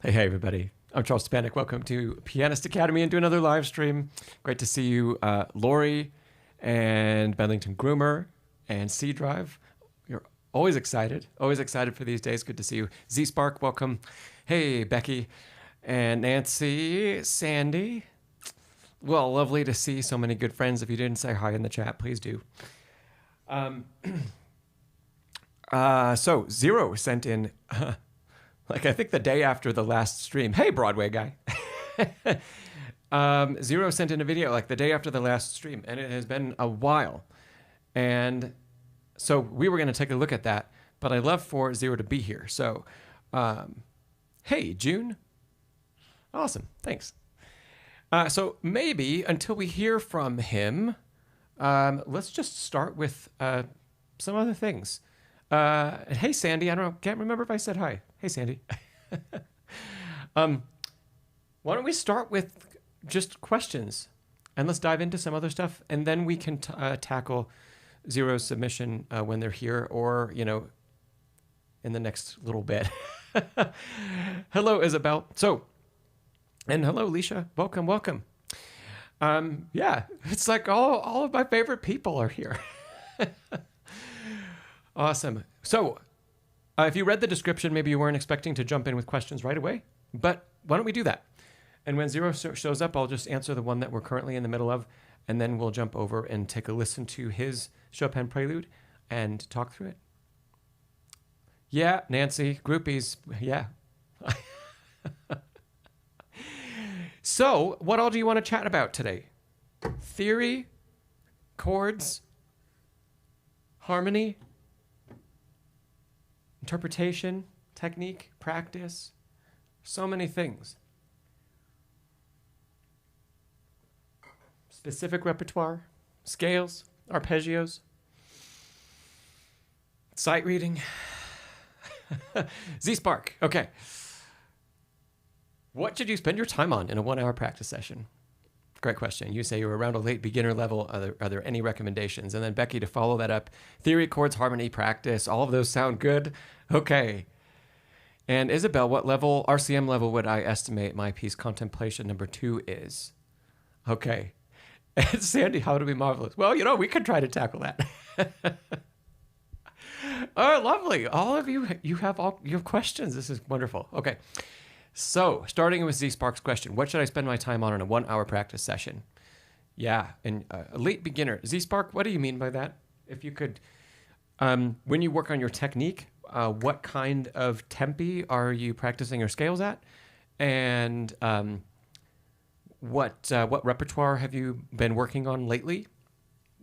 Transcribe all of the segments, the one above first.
Hey, everybody. I'm Szczepanek. Welcome to Pianist Academy and do another live stream. Great to see you, Lori and Bedlington Groomer and C Drive. You're always excited for these days. Good to see you. Z Spark, welcome. Hey, Becky and Nancy, Sandy. Well, lovely to see so many good friends. If you didn't say hi in the chat, please do. So Zero sent in... like, I think the day after the last stream. Hey, Broadway guy. Zero sent in a video like the day after the last stream, and it has been a while. And so we were going to take a look at that, but I'd love for Zero to be here. So, hey, June. Awesome. Thanks. So maybe until we hear from him, let's just start with some other things. Hey, Sandy. Can't remember if I said hi. Hey, Sandy. Why don't we start with just questions and let's dive into some other stuff, and then we can tackle Zero's submission when they're here, or, you know, in the next little bit. Hello, Isabel. And hello, Leisha. Welcome, welcome. Yeah, it's like all of my favorite people are here. Awesome. So if you read the description, maybe you weren't expecting to jump in with questions right away, but why don't we do that? And when Zero shows up, I'll just answer the one that we're currently in the middle of, and then we'll jump over and take a listen to his Chopin prelude and talk through it. Yeah, Nancy, groupies, yeah. So what all do you want to chat about today? Theory, chords, harmony, interpretation, technique, practice, so many things. Specific repertoire, scales, arpeggios, sight reading. Z-Spark, okay. What should you spend your time on in a 1-hour practice session? Great question. You say you're around a late beginner level. Are there any recommendations? And then Becky, to follow that up, theory, chords, harmony, practice, all of those sound good? Okay. And Isabel, what level, RCM level, would I estimate my piece Contemplation number 2 is? Okay. And Sandy, how to be marvelous? Well, you know, we could try to tackle that. Oh, lovely. All of you, you have questions. This is wonderful. Okay. So, starting with Z Spark's question, what should I spend my time on in a 1-hour practice session? Yeah, and a late beginner. Z Spark, what do you mean by that? If you could, when you work on your technique, what kind of tempi are you practicing your scales at? And what repertoire have you been working on lately?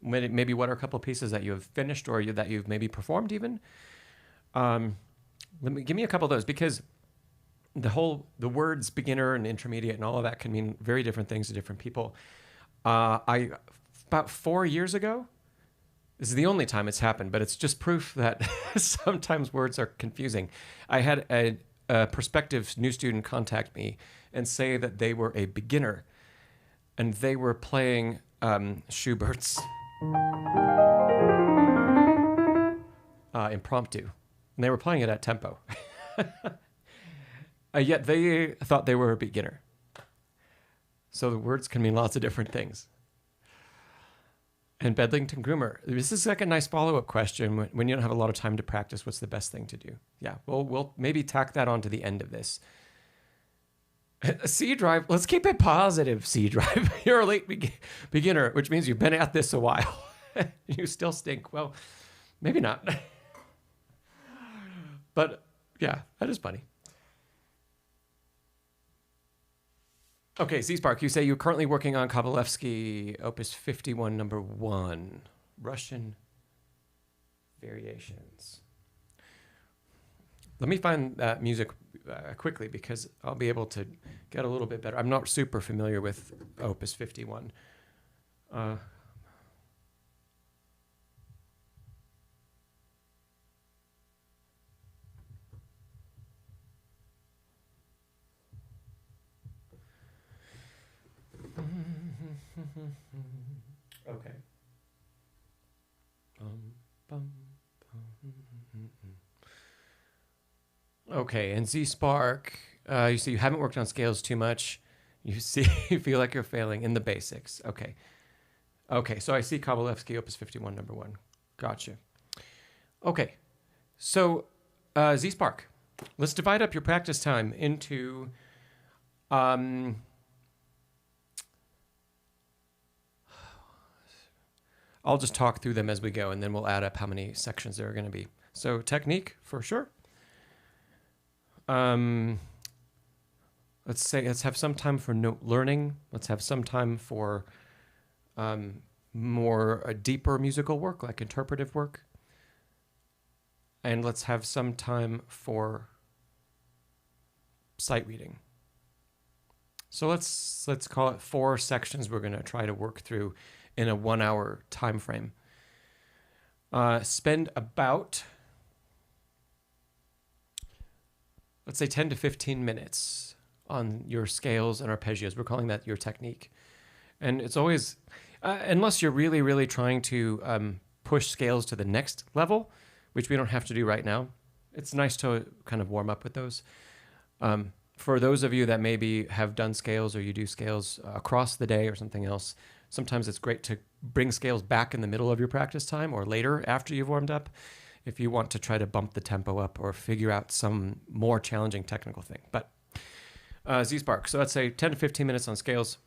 Maybe what are a couple of pieces that you have finished or that you've maybe performed even? Give me a couple of those, because the words beginner and intermediate and all of that can mean very different things to different people. About 4 years ago, this is the only time it's happened, but it's just proof that sometimes words are confusing. I had a prospective new student contact me and say that they were a beginner, and they were playing Schubert's impromptu, and they were playing it at tempo. Yet they thought they were a beginner. So the words can mean lots of different things. And Bedlington Groomer, this is like a nice follow-up question. When you don't have a lot of time to practice, what's the best thing to do? Yeah, we'll maybe tack that on to the end of this. C Drive, let's keep it positive, C Drive. You're a late beginner, which means you've been at this a while. You still stink. Well, maybe not. But yeah, that is funny. Okay, Z-Spark, you say you're currently working on Kabalevsky, Opus 51, number 1, Russian Variations. Let me find that music quickly, because I'll be able to get a little bit better. I'm not super familiar with Opus 51. Okay. Okay, and Z Spark, You see, you haven't worked on scales too much. You see, you feel like you're failing in the basics. Okay. Okay, so I see Kovalevsky, Opus 51, number 1. Gotcha. Okay, so Z-Spark. Let's divide up your practice time into... I'll just talk through them as we go, and then we'll add up how many sections there are going to be. So technique, for sure. Let's have some time for note learning. Let's have some time for more deeper musical work, like interpretive work. And let's have some time for sight reading. So let's call it 4 sections we're going to try to work through in a 1-hour time frame. Spend about, let's say, 10 to 15 minutes on your scales and arpeggios. We're calling that your technique. And it's always, unless you're really, really trying to push scales to the next level, which we don't have to do right now, it's nice to kind of warm up with those. For those of you that maybe have done scales or you do scales across the day or something else, sometimes it's great to bring scales back in the middle of your practice time or later after you've warmed up if you want to try to bump the tempo up or figure out some more challenging technical thing. But Z-Spark, so let's say 10 to 15 minutes on scales.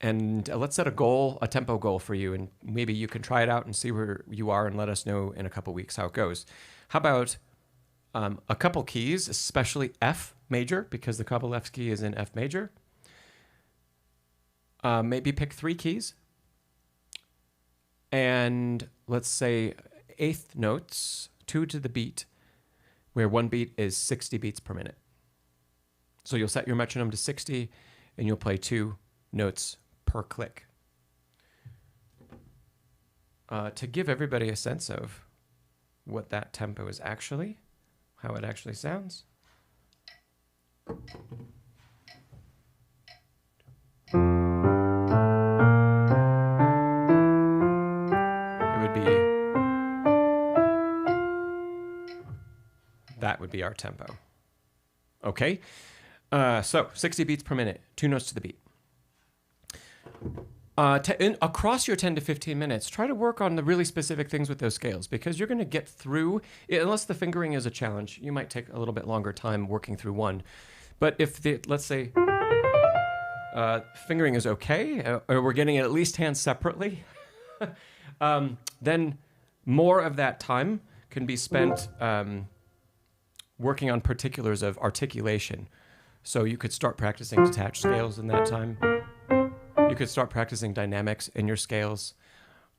And let's set a goal, a tempo goal for you, and maybe you can try it out and see where you are and let us know in a couple weeks how it goes. How about a couple keys, especially F major, because the Kovalevsky is in F major. Maybe pick 3 keys. And let's say 8th notes, 2 to the beat, where 1 beat is 60 beats per minute. So you'll set your metronome to 60, and you'll play 2 notes per click. To give everybody a sense of what that tempo is actually, how it actually sounds. That would be our tempo. Okay, so 60 beats per minute, 2 notes to the beat. Across your 10 to 15 minutes, try to work on the really specific things with those scales, because you're going to get through, unless the fingering is a challenge, you might take a little bit longer time working through one. But if let's say fingering is okay, or we're getting it at least hands separately, then more of that time can be spent working on particulars of articulation. So you could start practicing detached scales in that time. You could start practicing dynamics in your scales.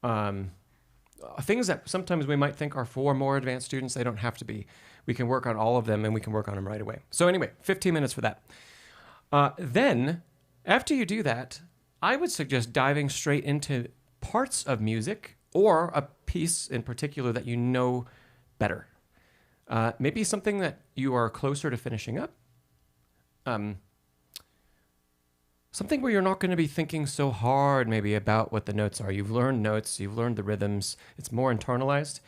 Things that sometimes we might think are for more advanced students, they don't have to be. We can work on all of them, and we can work on them right away. So anyway, 15 minutes for that. Then, after you do that, I would suggest diving straight into parts of music or a piece in particular that you know better. Maybe something that you are closer to finishing up. Something where you're not going to be thinking so hard maybe about what the notes are. You've learned notes, you've learned the rhythms, it's more internalized.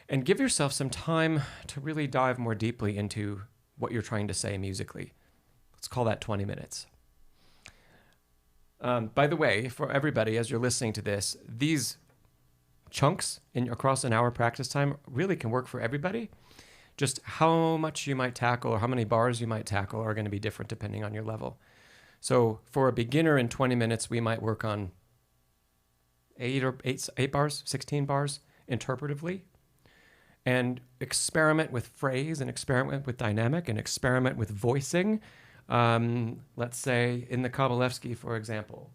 And give yourself some time to really dive more deeply into what you're trying to say musically. Let's call that 20 minutes. By the way, for everybody, as you're listening to this, these chunks across an hour practice time really can work for everybody. Just how much you might tackle or how many bars you might tackle are going to be different depending on your level. So for a beginner in 20 minutes, we might work on 8 bars, 16 bars interpretively, and experiment with phrase and experiment with dynamic and experiment with voicing. Let's say in the Kovalevsky, for example.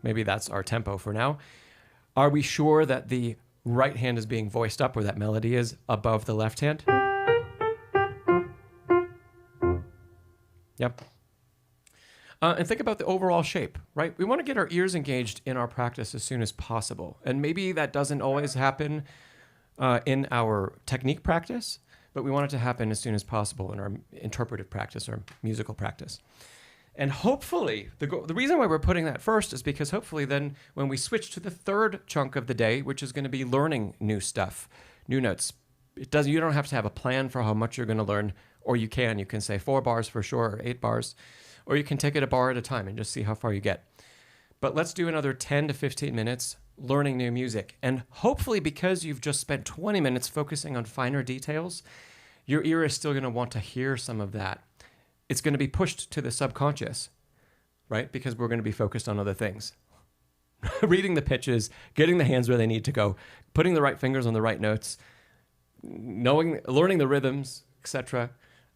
Maybe that's our tempo for now. Are we sure that the right hand is being voiced up, or that melody is above the left hand? Yep. And think about the overall shape, right? We want to get our ears engaged in our practice as soon as possible. And maybe that doesn't always happen in our technique practice, but we want it to happen as soon as possible in our interpretive practice or musical practice. And hopefully, the reason why we're putting that first is because hopefully then when we switch to the third chunk of the day, which is going to be learning new stuff, new notes, you don't have to have a plan for how much you're going to learn, or you can say 4 bars for sure, or 8 bars, or you can take it a bar at a time and just see how far you get. But let's do another 10 to 15 minutes learning new music. And hopefully because you've just spent 20 minutes focusing on finer details, your ear is still going to want to hear some of that. It's going to be pushed to the subconscious, right? Because we're going to be focused on other things. Reading the pitches, getting the hands where they need to go, putting the right fingers on the right notes, learning the rhythms, etc.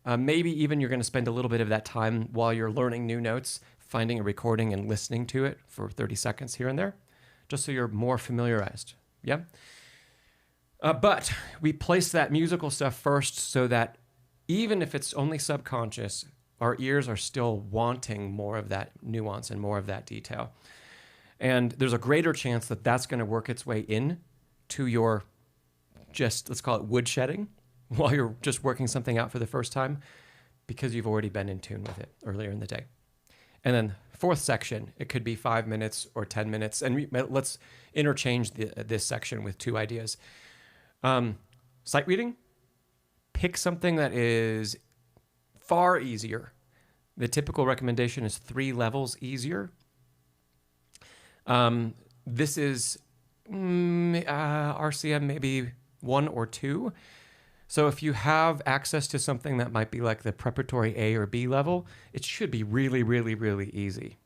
Maybe even you're going to spend a little bit of that time while you're learning new notes, finding a recording and listening to it for 30 seconds here and there, just so you're more familiarized. Yeah? But we place that musical stuff first so that even if it's only subconscious, our ears are still wanting more of that nuance and more of that detail. And there's a greater chance that that's going to work its way in to your let's call it woodshedding, while you're just working something out for the first time, because you've already been in tune with it earlier in the day. And then fourth section, it could be 5 minutes or 10 minutes. And let's interchange this section with 2 ideas. Sight reading, pick something that is far easier. The typical recommendation is 3 levels easier. This is RCM maybe 1 or 2. So if you have access to something that might be like the preparatory A or B level, it should be really, really, really easy.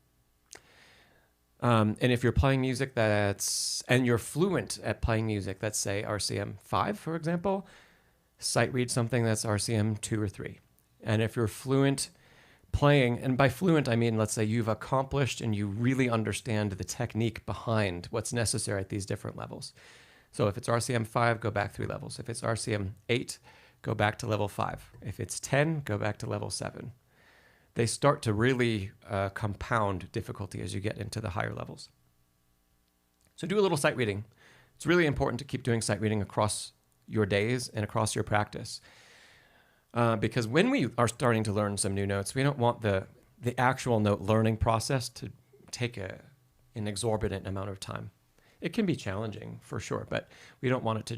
And if you're playing music and you're fluent at playing music, that's say RCM 5, for example, sight read something that's RCM 2 or 3. And if you're fluent playing, and by fluent, I mean, let's say you've accomplished and you really understand the technique behind what's necessary at these different levels. So if it's RCM 5, go back 3 levels. If it's RCM 8, go back to level 5. If it's 10, go back to level 7. They start to really compound difficulty as you get into the higher levels. So do a little sight reading. It's really important to keep doing sight reading across your days and across your practice. Because when we are starting to learn some new notes, we don't want the actual note learning process to take an exorbitant amount of time. It can be challenging for sure, but we don't want it to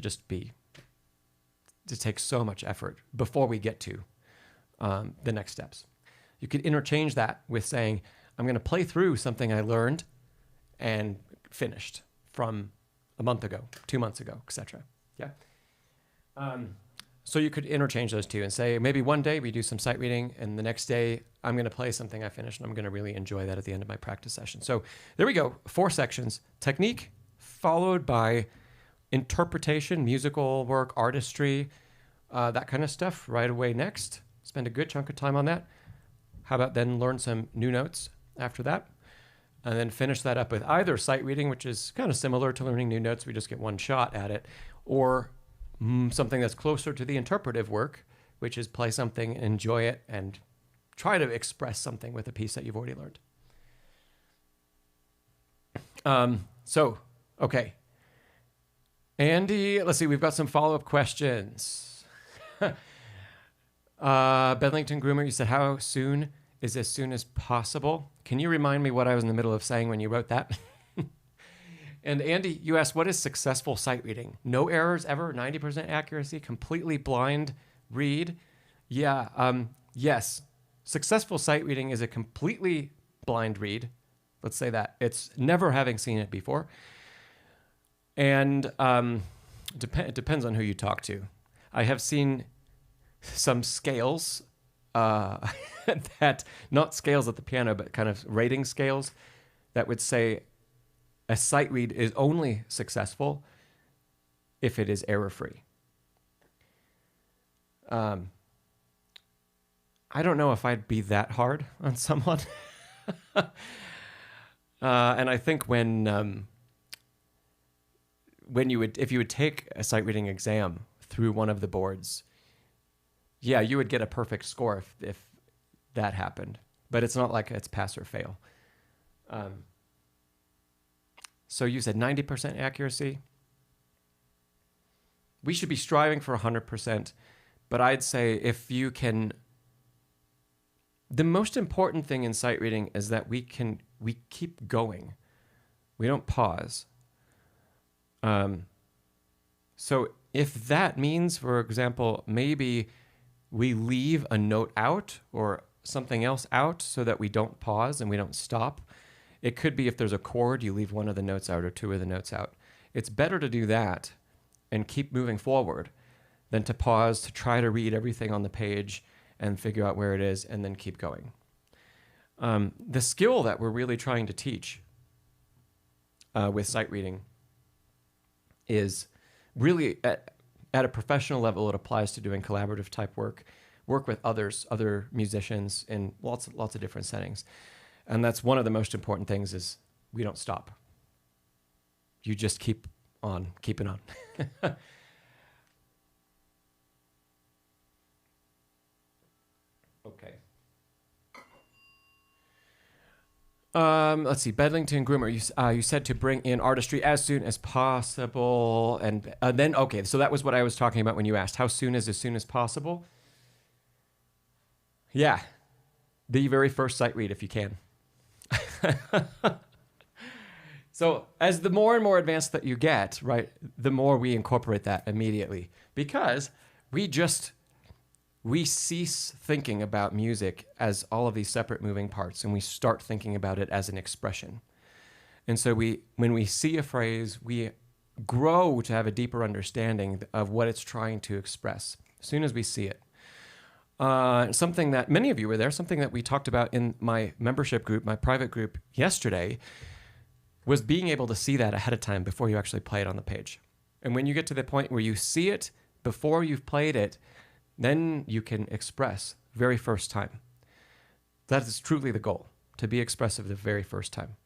take so much effort before we get to the next steps. You could interchange that with saying, I'm going to play through something I learned and finished from a month ago, 2 months ago, etc. Yeah. So you could interchange those two and say, maybe one day we do some sight reading, and the next day I'm going to play something I finished, and I'm going to really enjoy that at the end of my practice session. So there we go. 4 sections: technique, followed by interpretation, musical work, artistry, that kind of stuff right away next. Spend a good chunk of time on that. How about then learn some new notes after that? And then finish that up with either sight reading, which is kind of similar to learning new notes. We just get one shot at it. Or something that's closer to the interpretive work, which is play something, enjoy it, and try to express something with a piece that you've already learned. Okay. Andy, let's see, we've got some follow-up questions. Bedlington Groomer, you said, how soon is as soon as possible? Can you remind me what I was in the middle of saying when you wrote that? And Andy, you asked, what is successful sight reading? No errors ever, 90% accuracy, completely blind read? Yeah, yes. Successful sight reading is a completely blind read. Let's say that. It's never having seen it before. And it depends on who you talk to. I have seen some scales, that not scales at the piano, but kind of rating scales that would say a sight read is only successful if it is error-free. I don't know if I'd be that hard on someone. And I think if you would take a sight reading exam through one of the boards, yeah, you would get a perfect score if that happened. But it's not like it's pass or fail. So you said 90% accuracy. We should be striving for 100%, but I'd say if you can The most important thing in sight reading is that we keep going. We don't pause. So if that means, for example, maybe we leave a note out or something else out so that we don't pause and we don't stop. It could be if there's a chord, you leave one of the notes out or two of the notes out. It's better to do that and keep moving forward than to pause to try to read everything on the page and figure out where it is and then keep going. The skill that we're really trying to teach with sight reading is really at a professional level. It applies to doing collaborative type work with other musicians in lots of different settings. And that's one of the most important things is we don't stop. You just keep on keeping on. Okay. Let's see. Bedlington Groomer, you said to bring in artistry as soon as possible, and then okay. So that was what I was talking about when you asked how soon is as soon as possible. Yeah, the very first sight read if you can. So as the more and more advanced that you get, right, the more we incorporate that immediately because we cease thinking about music as all of these separate moving parts and we start thinking about it as an expression. And so when we see a phrase, we grow to have a deeper understanding of what it's trying to express as soon as we see it. Something that many of you were there, something that we talked about in my membership group, my private group yesterday, was being able to see that ahead of time before you actually play it on the page. And when you get to the point where you see it before you've played it, then you can express very first time. That is truly the goal, to be expressive the very first time.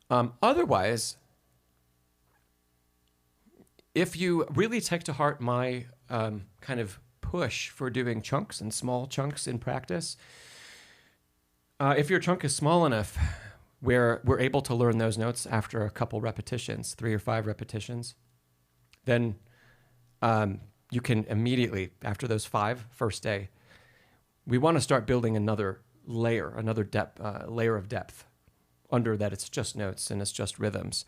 Otherwise, if you really take to heart my kind of push for doing chunks and small chunks in practice, if your chunk is small enough where we're able to learn those notes after a couple repetitions, 3 or 5 repetitions, then you can immediately, after those 5 first day, we want to start building another layer, layer of depth under that it's just notes and it's just rhythms.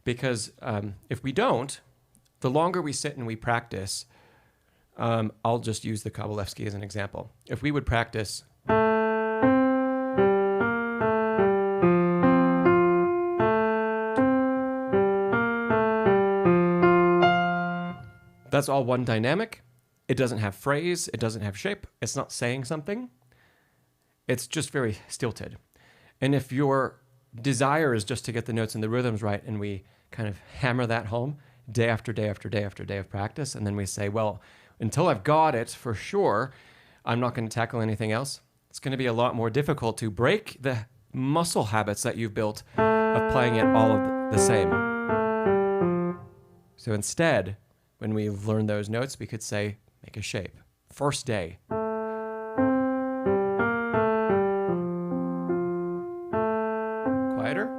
Because if we don't, the longer we sit and we practice, I'll just use the Kovalevsky as an example. If we would practice that's all one dynamic. It doesn't have phrase. It doesn't have shape. It's not saying something. It's just very stilted. And if your desire is just to get the notes and the rhythms right, and we kind of hammer that home day after day after day after day of practice, and then we say, well, until I've got it for sure, I'm not going to tackle anything else. It's going to be a lot more difficult to break the muscle habits that you've built of playing it all of the same. So instead, when we learn those notes, we could say, make a shape. First day. Quieter.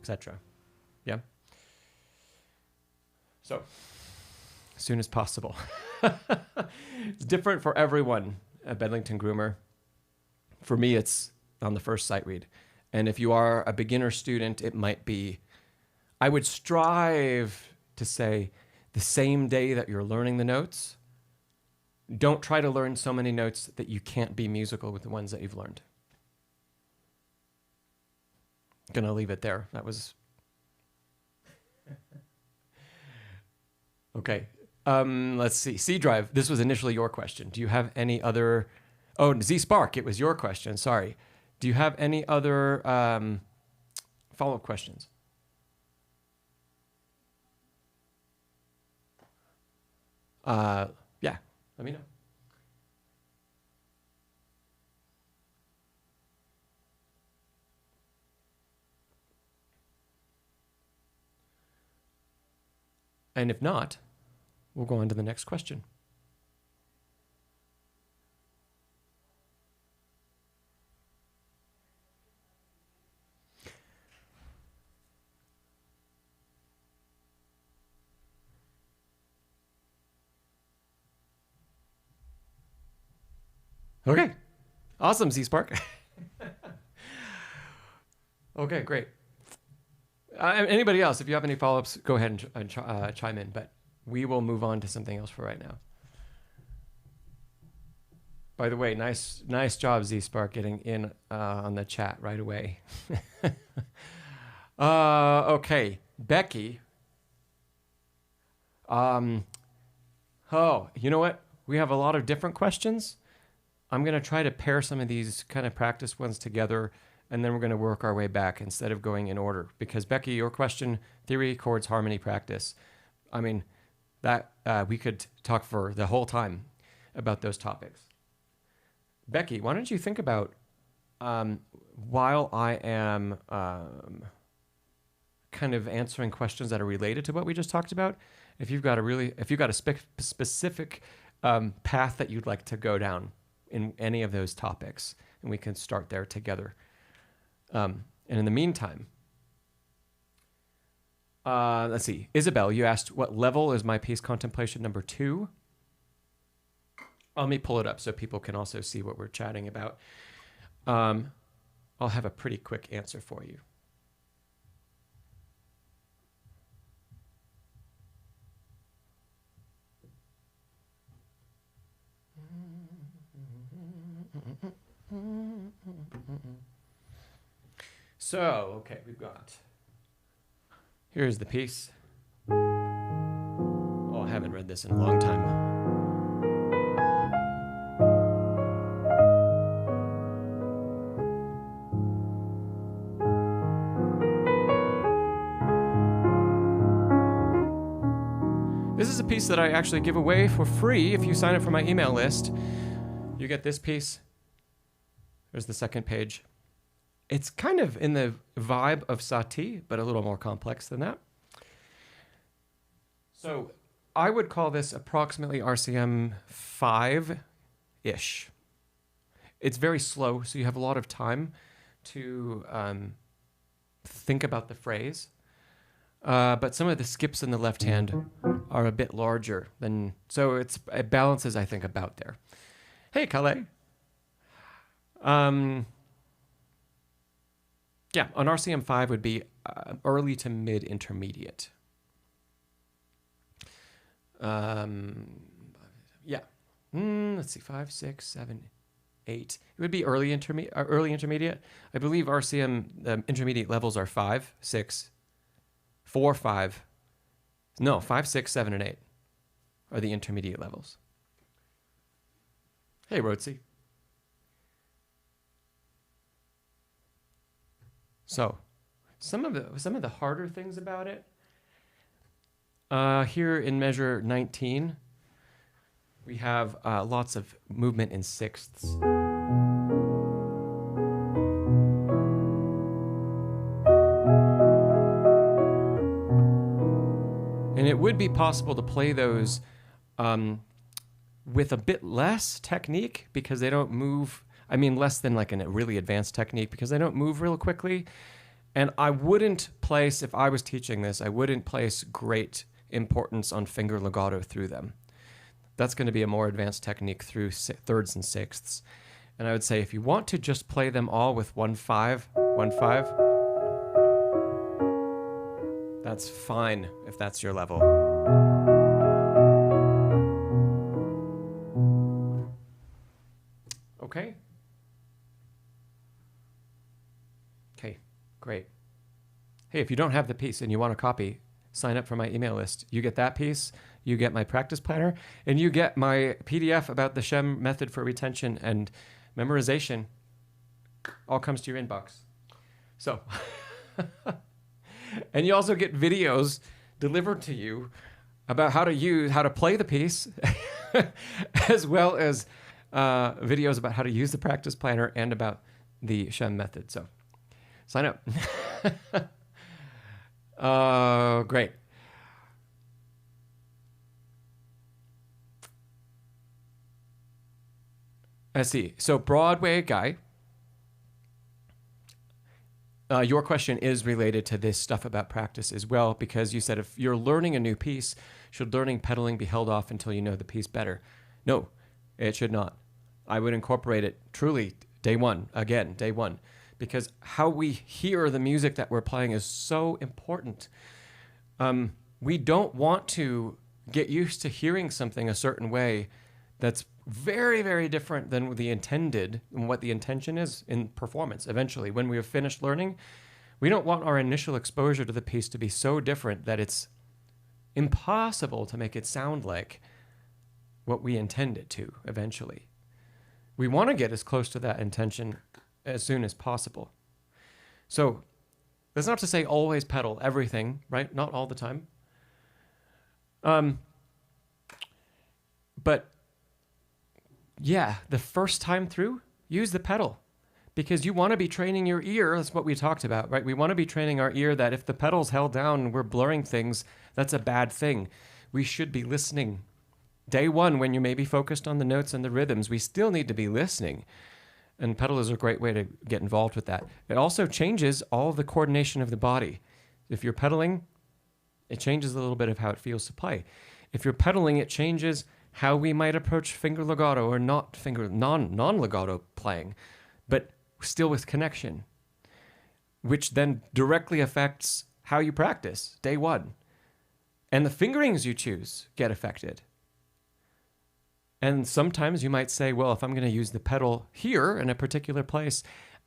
Etc. Yeah? So, as soon as possible. It's different for everyone at Bedlington Groomer. For me, it's on the first sight read. And if you are a beginner student, it might be, I would strive to say the same day that you're learning the notes, don't try to learn so many notes that you can't be musical with the ones that you've learned. Gonna leave it there. That was... Okay. Let's see. C Drive, this was initially your question. Do you have any other... Oh, Z Spark, it was your question. Sorry. Do you have any other follow-up questions? Yeah, let me know. And if not, we'll go on to the next question. Okay. Awesome, Z-Spark. Okay, great. Anybody else, if you have any follow-ups, go ahead and chime in, but we will move on to something else for right now. By the way, nice job, Z-Spark, getting in on the chat right away. Okay, Becky. Oh, you know what? We have a lot of different questions. I'm going to try to pair some of these kind of practice ones together, and then we're going to work our way back instead of going in order. Because Becky, your question, theory, chords, harmony, practice. I mean, that we could talk for the whole time about those topics. Becky, why don't you think about, while I am kind of answering questions that are related to what we just talked about, if you've got a specific path that you'd like to go down in any of those topics, and we can start there together. And in the meantime, let's see. Isabel, you asked what level is my piece contemplation number 2? Let me pull it up so people can also see what we're chatting about. I'll have a pretty quick answer for you. So, okay, here's the piece. Oh, I haven't read this in a long time. This is a piece that I actually give away for free if you sign up for my email list. You get this piece. There's the second page. It's kind of in the vibe of Satie, but a little more complex than that. So I would call this approximately RCM 5-ish. It's very slow, so you have a lot of time to think about the phrase. But some of the skips in the left hand are a bit larger than, so it balances, I think, about there. Hey, Calais. Yeah, on RCM 5 would be early to mid intermediate. Yeah. Let's see, 5, 6, 7, 8. It would be early intermediate. I believe RCM intermediate levels are 5, 6, 4, 5. No, 5, 6, 7, and 8 are the intermediate levels. Hey, Rhodesy. So, some of the harder things about it. Here in measure 19, we have lots of movement in sixths. And it would be possible to play those with a bit less technique because they don't move. I mean, less than like a really advanced technique because they don't move real quickly. And I wouldn't place, if I was teaching this, I wouldn't place great importance on finger legato through them. That's going to be a more advanced technique through thirds and sixths. And I would say if you want to just play them all with 1-5, 1-5, that's fine if that's your level. Okay? Okay, great. Hey, if you don't have the piece and you want a copy, sign up for my email list. You get that piece, you get my practice planner, and you get my PDF about the Shem method for retention and memorization. All comes to your inbox. So, and you also get videos delivered to you about how to play the piece, as well as videos about how to use the practice planner and about the Shem method. So, sign up. Great. Let's see. So Broadway guy, your question is related to this stuff about practice as well, because you said if you're learning a new piece, should learning pedaling be held off until you know the piece better? No, it should not. I would incorporate it truly day one, again, day one, because how we hear the music that we're playing is so important. We don't want to get used to hearing something a certain way that's very, very different than the intended and what the intention is in performance. Eventually, when we have finished learning, we don't want our initial exposure to the piece to be so different that it's impossible to make it sound like what we intend it to eventually. We want to get as close to that intention as soon as possible. So that's not to say always pedal everything, right? Not all the time. But yeah, the first time through, use the pedal, because you want to be training your ear. That's what we talked about, right? We want to be training our ear that if the pedal's held down and we're blurring things, that's a bad thing. We should be listening. Day one, when you may be focused on the notes and the rhythms, we still need to be listening. And pedal is a great way to get involved with that. It also changes all of the coordination of the body. If you're pedaling, it changes a little bit of how it feels to play. If you're pedaling, it changes how we might approach finger legato or not finger non-legato playing, but still with connection, which then directly affects how you practice day one. And the fingerings you choose get affected. And sometimes you might say, well, if I'm going to use the pedal here in a particular place,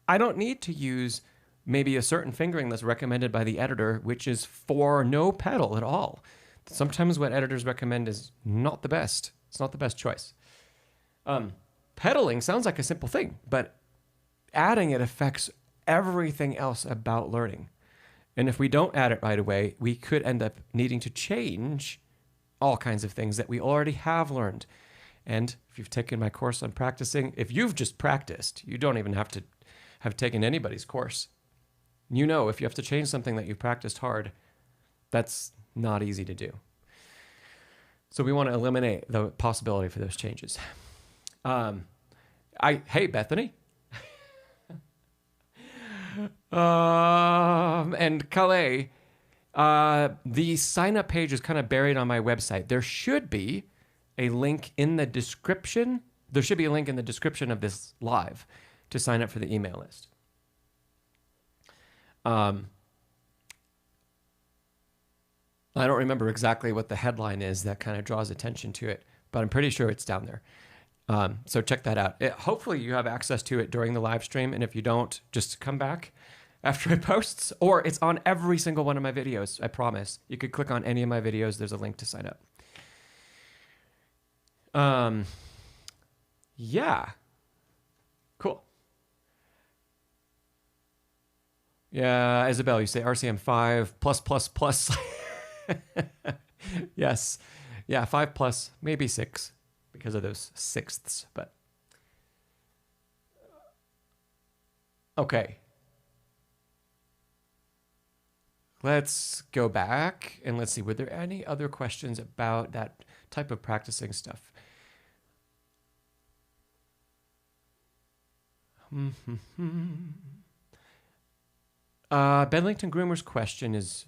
I don't need to use maybe a certain fingering that's recommended by the editor, which is for no pedal at all. Sometimes what editors recommend is not the best. It's not the best choice. Pedaling sounds like a simple thing, but adding it affects everything else about learning. And if we don't add it right away, we could end up needing to change all kinds of things that we already have learned. And if you've taken my course on practicing, if you've just practiced, you don't even have to have taken anybody's course. You know, if you have to change something that you've practiced hard, that's not easy to do. So we want to eliminate the possibility for those changes. Hey, Bethany. And Calais, the sign-up page is kind of buried on my website. There should be a link in the description. There should be a link in the description of this live to sign up for the email list. I don't remember exactly what the headline is that kind of draws attention to it, but I'm pretty sure it's down there. So check that out. Hopefully you have access to it during the live stream, and if you don't, just come back after it posts, or it's on every single one of my videos, I promise. You could click on any of my videos. There's a link to sign up. Yeah. Cool. Yeah, Isabel, you say RCM 5 plus. Yes. Yeah, 5 plus, maybe 6 because of those sixths, but okay. Let's go back and let's see, were there any other questions about that type of practicing stuff? Bedlington Groomer's question is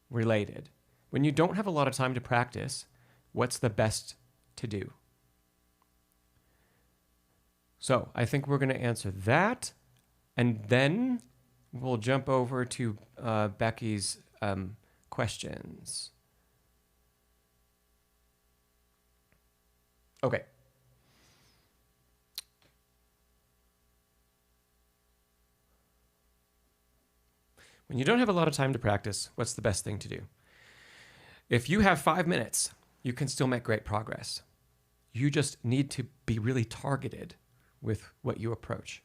related. When you don't have a lot of time to practice, what's the best to do? So I think we're going to answer that, and then we'll jump over to Becky's questions. Okay. When you don't have a lot of time to practice, what's the best thing to do? If you have 5 minutes, you can still make great progress. You just need to be really targeted with what you approach.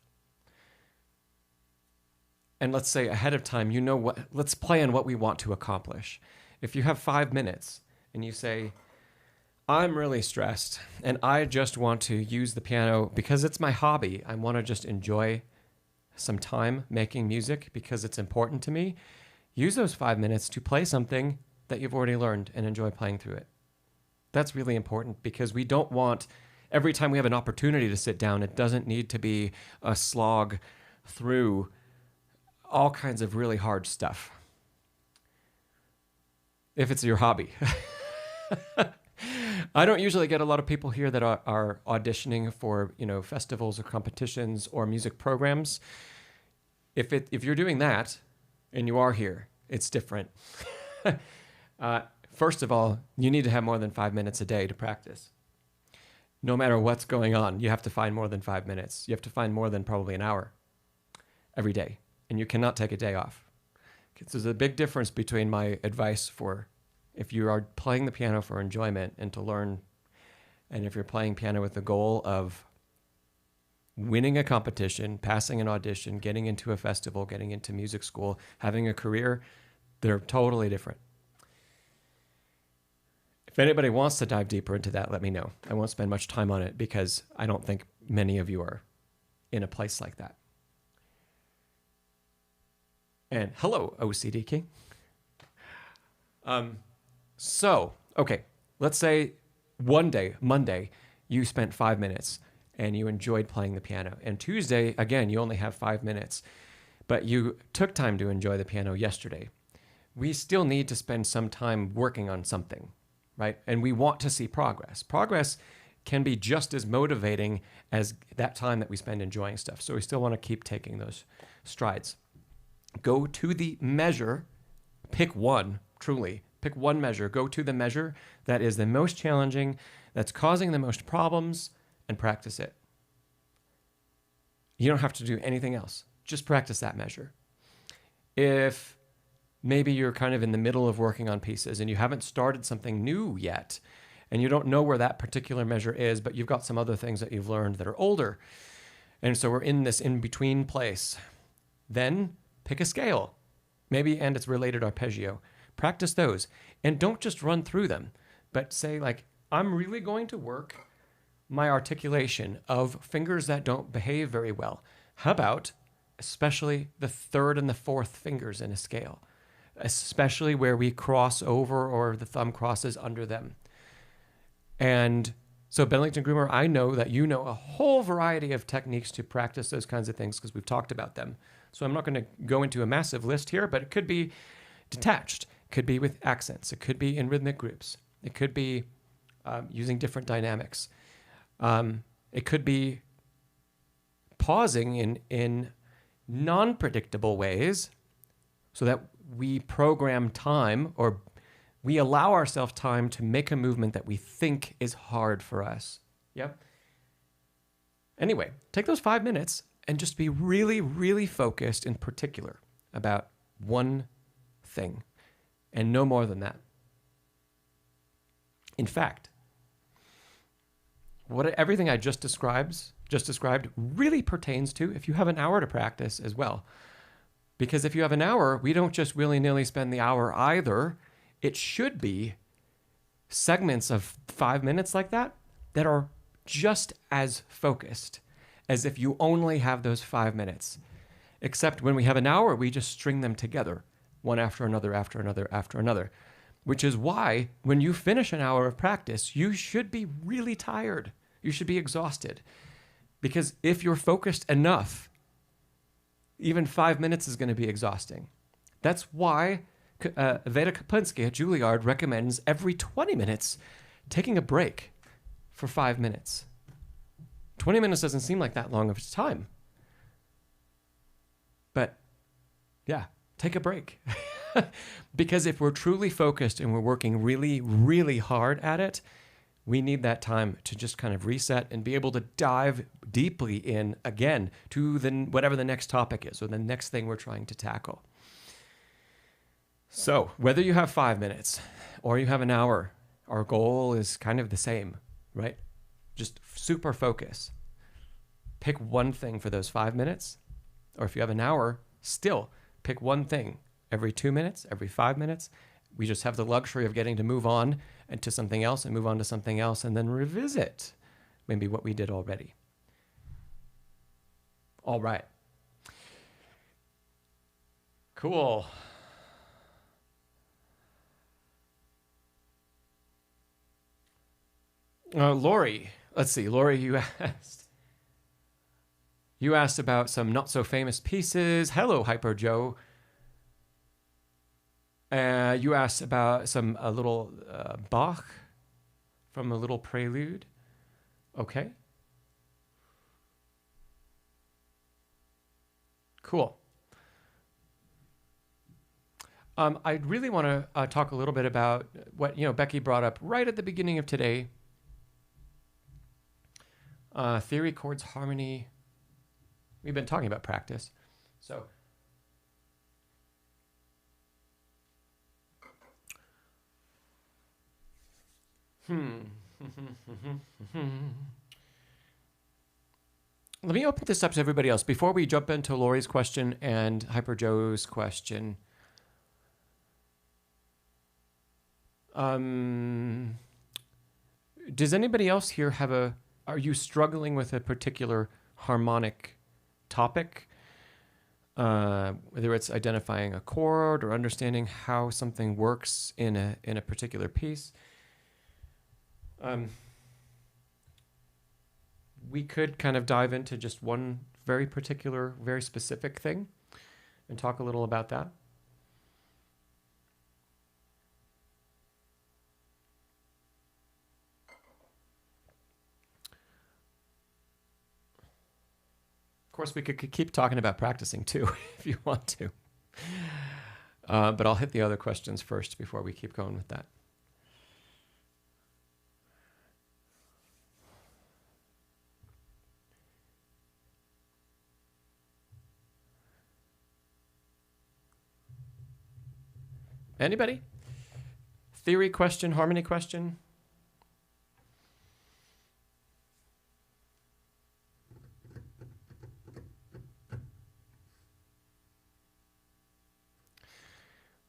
And let's say ahead of time, you know what, let's plan what we want to accomplish. If you have 5 minutes and you say, I'm really stressed and I just want to use the piano because it's my hobby. I want to just enjoy some time making music because it's important to me. Use those 5 minutes to play something that you've already learned and enjoy playing through it. That's really important because we don't want, every time we have an opportunity to sit down, it doesn't need to be a slog through all kinds of really hard stuff. If it's your hobby. I don't usually get a lot of people here that are auditioning for, festivals or competitions or music programs. If you're doing that and you are here, it's different. First of all, you need to have more than 5 minutes a day to practice. No matter what's going on, you have to find more than 5 minutes. You have to find more than probably an hour every day, and you cannot take a day off. So there's a big difference between my advice for if you are playing the piano for enjoyment and to learn, and if you're playing piano with the goal of winning a competition, passing an audition, getting into a festival, getting into music school, having a career, they're totally different. If anybody wants to dive deeper into that, let me know. I won't spend much time on it because I don't think many of you are in a place like that. And hello, OCD King. Okay, let's say one day, Monday, you spent 5 minutes and you enjoyed playing the piano. And Tuesday, again, you only have 5 minutes, but you took time to enjoy the piano yesterday. We still need to spend some time working on something, right? And we want to see progress. Progress can be just as motivating as that time that we spend enjoying stuff. So we still want to keep taking those strides. Go to the measure, pick one, truly, pick one measure. Go to the measure that is the most challenging, that's causing the most problems, and practice it. You don't have to do anything else. Just practice that measure. If maybe you're kind of in the middle of working on pieces and you haven't started something new yet, and you don't know where that particular measure is, but you've got some other things that you've learned that are older, and so we're in this in-between place, then pick a scale, maybe, and it's related arpeggio. Practice those, and don't just run through them, but say, like, I'm really going to work my articulation of fingers that don't behave very well. How about especially the third and the fourth fingers in a scale, especially where we cross over or the thumb crosses under them. And so Bennington Groomer, I know that you know a whole variety of techniques to practice those kinds of things because we've talked about them. So I'm not going to go into a massive list here, but it could be detached. It could be with accents. It could be in rhythmic groups. It could be using different dynamics. It could be pausing in non-predictable ways so that we program time, or we allow ourselves time to make a movement that we think is hard for us. Yep. Anyway, take those 5 minutes and just be really, really focused in particular about one thing and no more than that. In fact, everything I just described really pertains to if you have an hour to practice as well. Because if you have an hour, we don't just willy-nilly spend the hour either. It should be segments of 5 minutes like that that are just as focused as if you only have those 5 minutes. Except when we have an hour, we just string them together, one after another, after another, after another. Which is why when you finish an hour of practice, you should be really tired. You should be exhausted. Because if you're focused enough, even 5 minutes is going to be exhausting. That's why Veda Kaplinski at Juilliard recommends every 20 minutes taking a break for 5 minutes. 20 minutes doesn't seem like that long of a time. But yeah, take a break. Because if we're truly focused and we're working really, really hard at it, we need that time to just kind of reset and be able to dive deeply in again to whatever the next topic is or the next thing we're trying to tackle. So whether you have 5 minutes or you have an hour, our goal is kind of the same, right? Just super focus. Pick one thing for those 5 minutes, or if you have an hour, still pick one thing every 2 minutes, every 5 minutes. We just have the luxury of getting to move on and to something else and move on to something else and then revisit maybe what we did already. All right. Cool. Lori, let's see. Lori, you asked about some not so famous pieces. Hello, Hyper Joe. You asked about a little Bach from a little prelude. Okay. Cool. I really want to talk a little bit about what Becky brought up right at the beginning of today. Theory, chords, harmony. We've been talking about practice. So let me open this up to everybody else before we jump into Lori's question and Hyper Joe's question. Does anybody else here are you struggling with a particular harmonic topic? Whether it's identifying a chord or understanding how something works in a particular piece. We could kind of dive into just one very particular, very specific thing and talk a little about that. Of course, we could keep talking about practicing too, if you want to. But I'll hit the other questions first before we keep going with that. Anybody? Theory question, harmony question?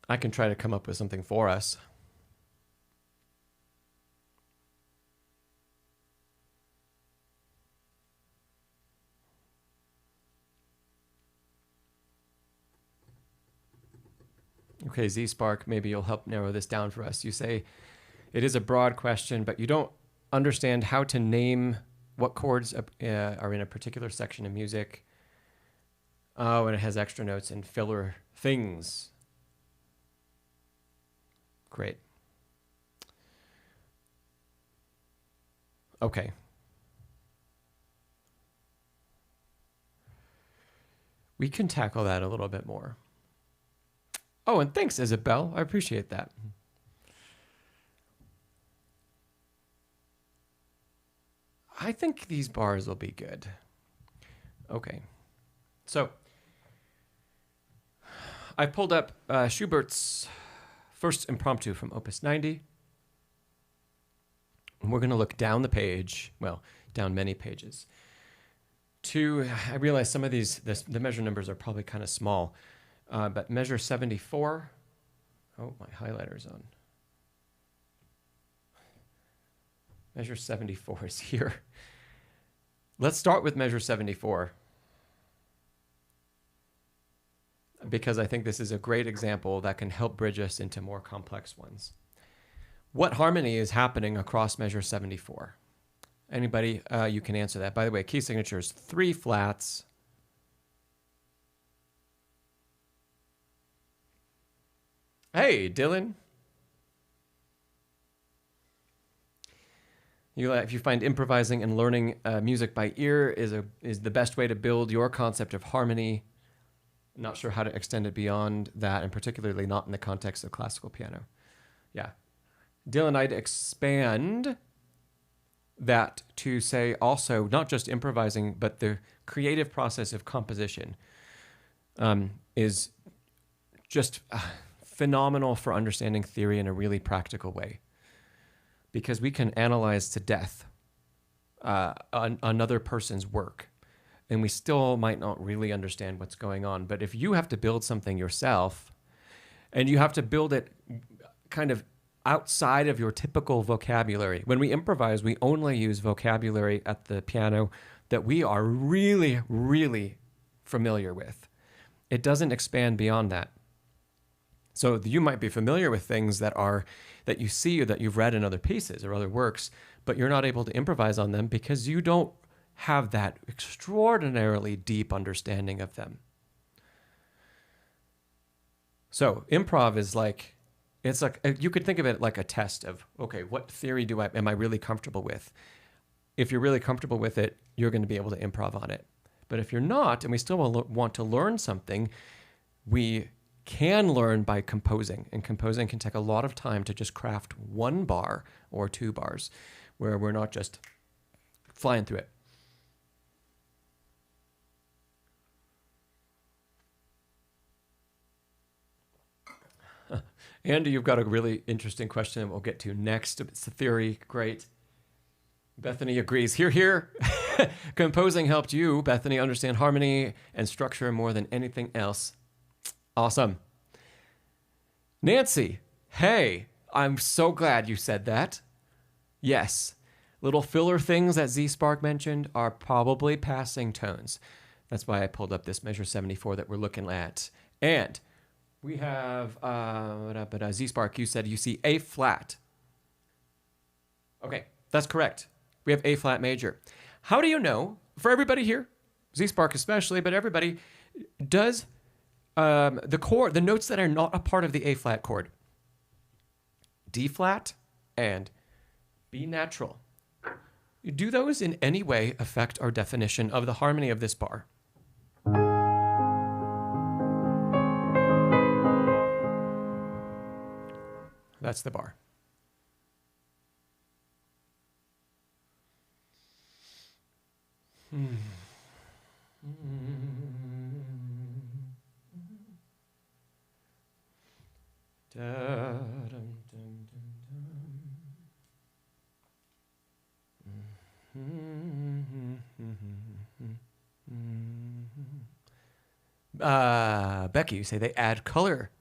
I can try to come up with something for us. Okay, Z-Spark, maybe you'll help narrow this down for us. You say it is a broad question, but you don't understand how to name what chords are in a particular section of music. Oh, and it has extra notes and filler things. Great. Okay. We can tackle that a little bit more. Oh, and thanks, Isabel. I appreciate that. I think these bars will be good. Okay. So, I pulled up Schubert's First Impromptu from Opus 90. And we're going to look down the page, well, down many pages. I realize some of these, the measure numbers are probably kind of small, but measure 74. Oh, my highlighter's on. Measure 74 is here. Let's start with measure 74, because I think this is a great example that can help bridge us into more complex ones. What harmony is happening across measure 74? Anybody, you can answer that. By the way, key signature is 3 flats. Hey, Dylan. If you find improvising and learning music by ear is the best way to build your concept of harmony, not sure how to extend it beyond that, and particularly not in the context of classical piano. Yeah. Dylan, I'd expand that to say also not just improvising, but the creative process of composition is just phenomenal for understanding theory in a really practical way. Because we can analyze to death another person's work, and we still might not really understand what's going on. But if you have to build something yourself, and you have to build it kind of outside of your typical vocabulary. When we improvise, we only use vocabulary at the piano that we are really, really familiar with. It doesn't expand beyond that. So you might be familiar with things that you see or that you've read in other pieces or other works, but you're not able to improvise on them because you don't have that extraordinarily deep understanding of them. So improv is like It's like, you could think of it like a test of, okay, what theory am I really comfortable with? If you're really comfortable with it, you're going to be able to improv on it. But if you're not, and we still want to learn something, we can learn by composing. And composing can take a lot of time to just craft one bar or two bars where we're not just flying through it. Andy, you've got a really interesting question that we'll get to next. It's the theory. Great. Bethany agrees. Hear, hear. Composing helped you, Bethany, understand harmony and structure more than anything else. Awesome. Nancy, hey, I'm so glad you said that. Yes, little filler things that Z-Spark mentioned are probably passing tones. That's why I pulled up this measure 74 that we're looking at. And we have, Z-Spark, you said you see A flat. Okay, that's correct. We have A flat major. How do you know, for everybody here, Z-Spark especially, but everybody, does the notes that are not a part of the A flat chord, D flat and B natural, do those in any way affect our definition of the harmony of this bar? That's the bar. Becky, you say they add color.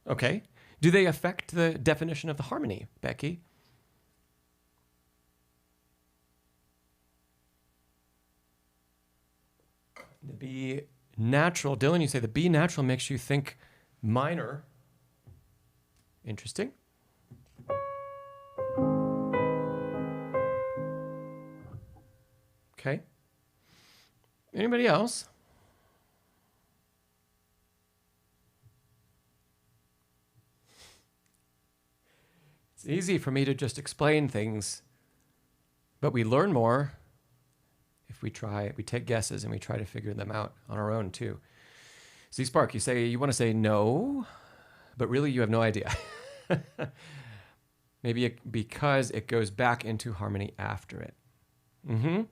Okay. Do they affect the definition of the harmony, Becky? The B natural. Dylan, you say the B natural makes you think minor. Interesting. Okay. Anybody else? It's easy for me to just explain things, but we learn more if we take guesses and we try to figure them out on our own too. Z-Spark, you want to say no, but really you have no idea. Maybe because it goes back into harmony after it. Mm-hmm.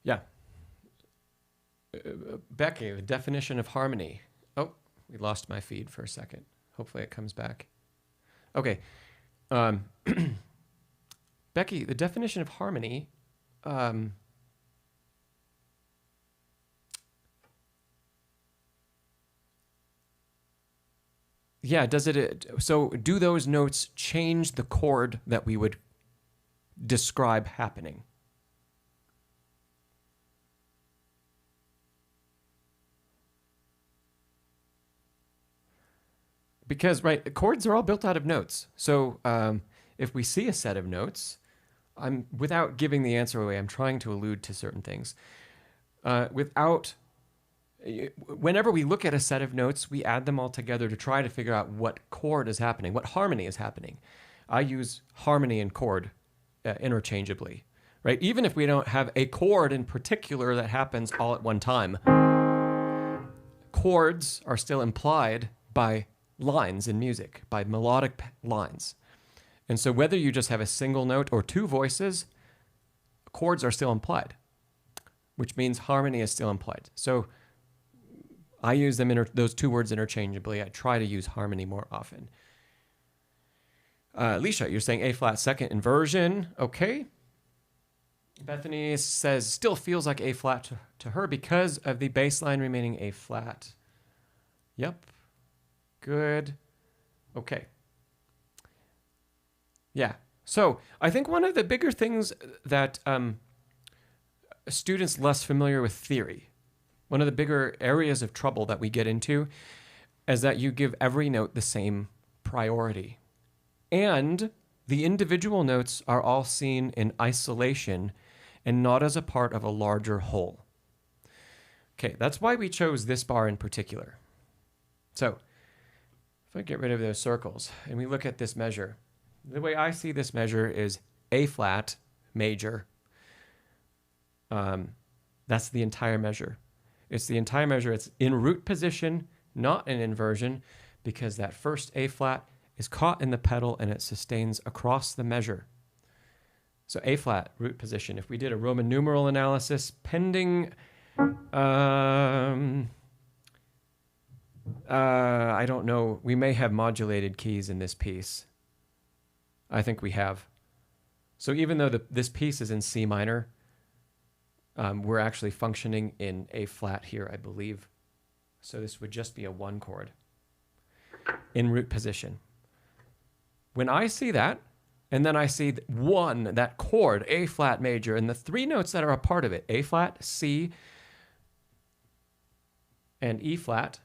Yeah. Becky, the definition of harmony. Oh, we lost my feed for a second. Hopefully it comes back. Okay. Becky, the definition of harmony. Yeah, do those notes change the chord that we would describe happening? Because, right, chords are all built out of notes. So if we see a set of notes, without giving the answer away, I'm trying to allude to certain things. Whenever we look at a set of notes, we add them all together to try to figure out what chord is happening, what harmony is happening. I use harmony and chord interchangeably, right? Even if we don't have a chord in particular that happens all at one time, chords are still implied by lines in music, by melodic lines. And so whether you just have a single note or two voices, chords are still implied, which means harmony is still implied. So I use them those two words interchangeably. I try to use harmony more often. Alicia, you're saying A flat second inversion. Okay. Bethany says still feels like A flat to her because of the bass line remaining A flat. Yep. Good. Okay. Yeah. So I think one of the bigger things that students less familiar with theory, one of the bigger areas of trouble that we get into is that you give every note the same priority. And the individual notes are all seen in isolation and not as a part of a larger whole. Okay, that's why we chose this bar in particular. So If I get rid of those circles and we look at this measure, the way I see this measure is A flat major. That's the entire measure. It's the entire measure. It's in root position, not in inversion, because that first A flat is caught in the pedal and it sustains across the measure. So A flat, root position. If we did a Roman numeral analysis, pending, I don't know, we may have modulated keys in this piece. I think we have. So even though this piece is in C minor, we're actually functioning in A flat here, I believe. So this would just be a 1 chord in root position. When I see that, and then I see that chord, A flat major, and the 3 notes that are a part of it, A flat, C, and E flat,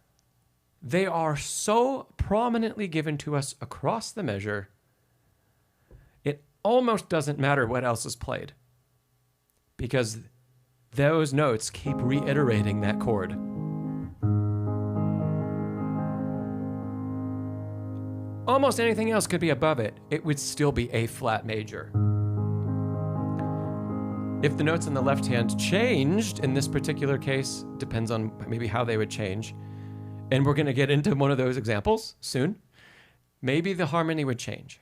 they are so prominently given to us across the measure, it almost doesn't matter what else is played, because those notes keep reiterating that chord. Almost anything else could be above it. It would still be A flat major. If the notes in the left hand changed, in this particular case, depends on maybe how they would change, and we're going to get into one of those examples soon, maybe the harmony would change.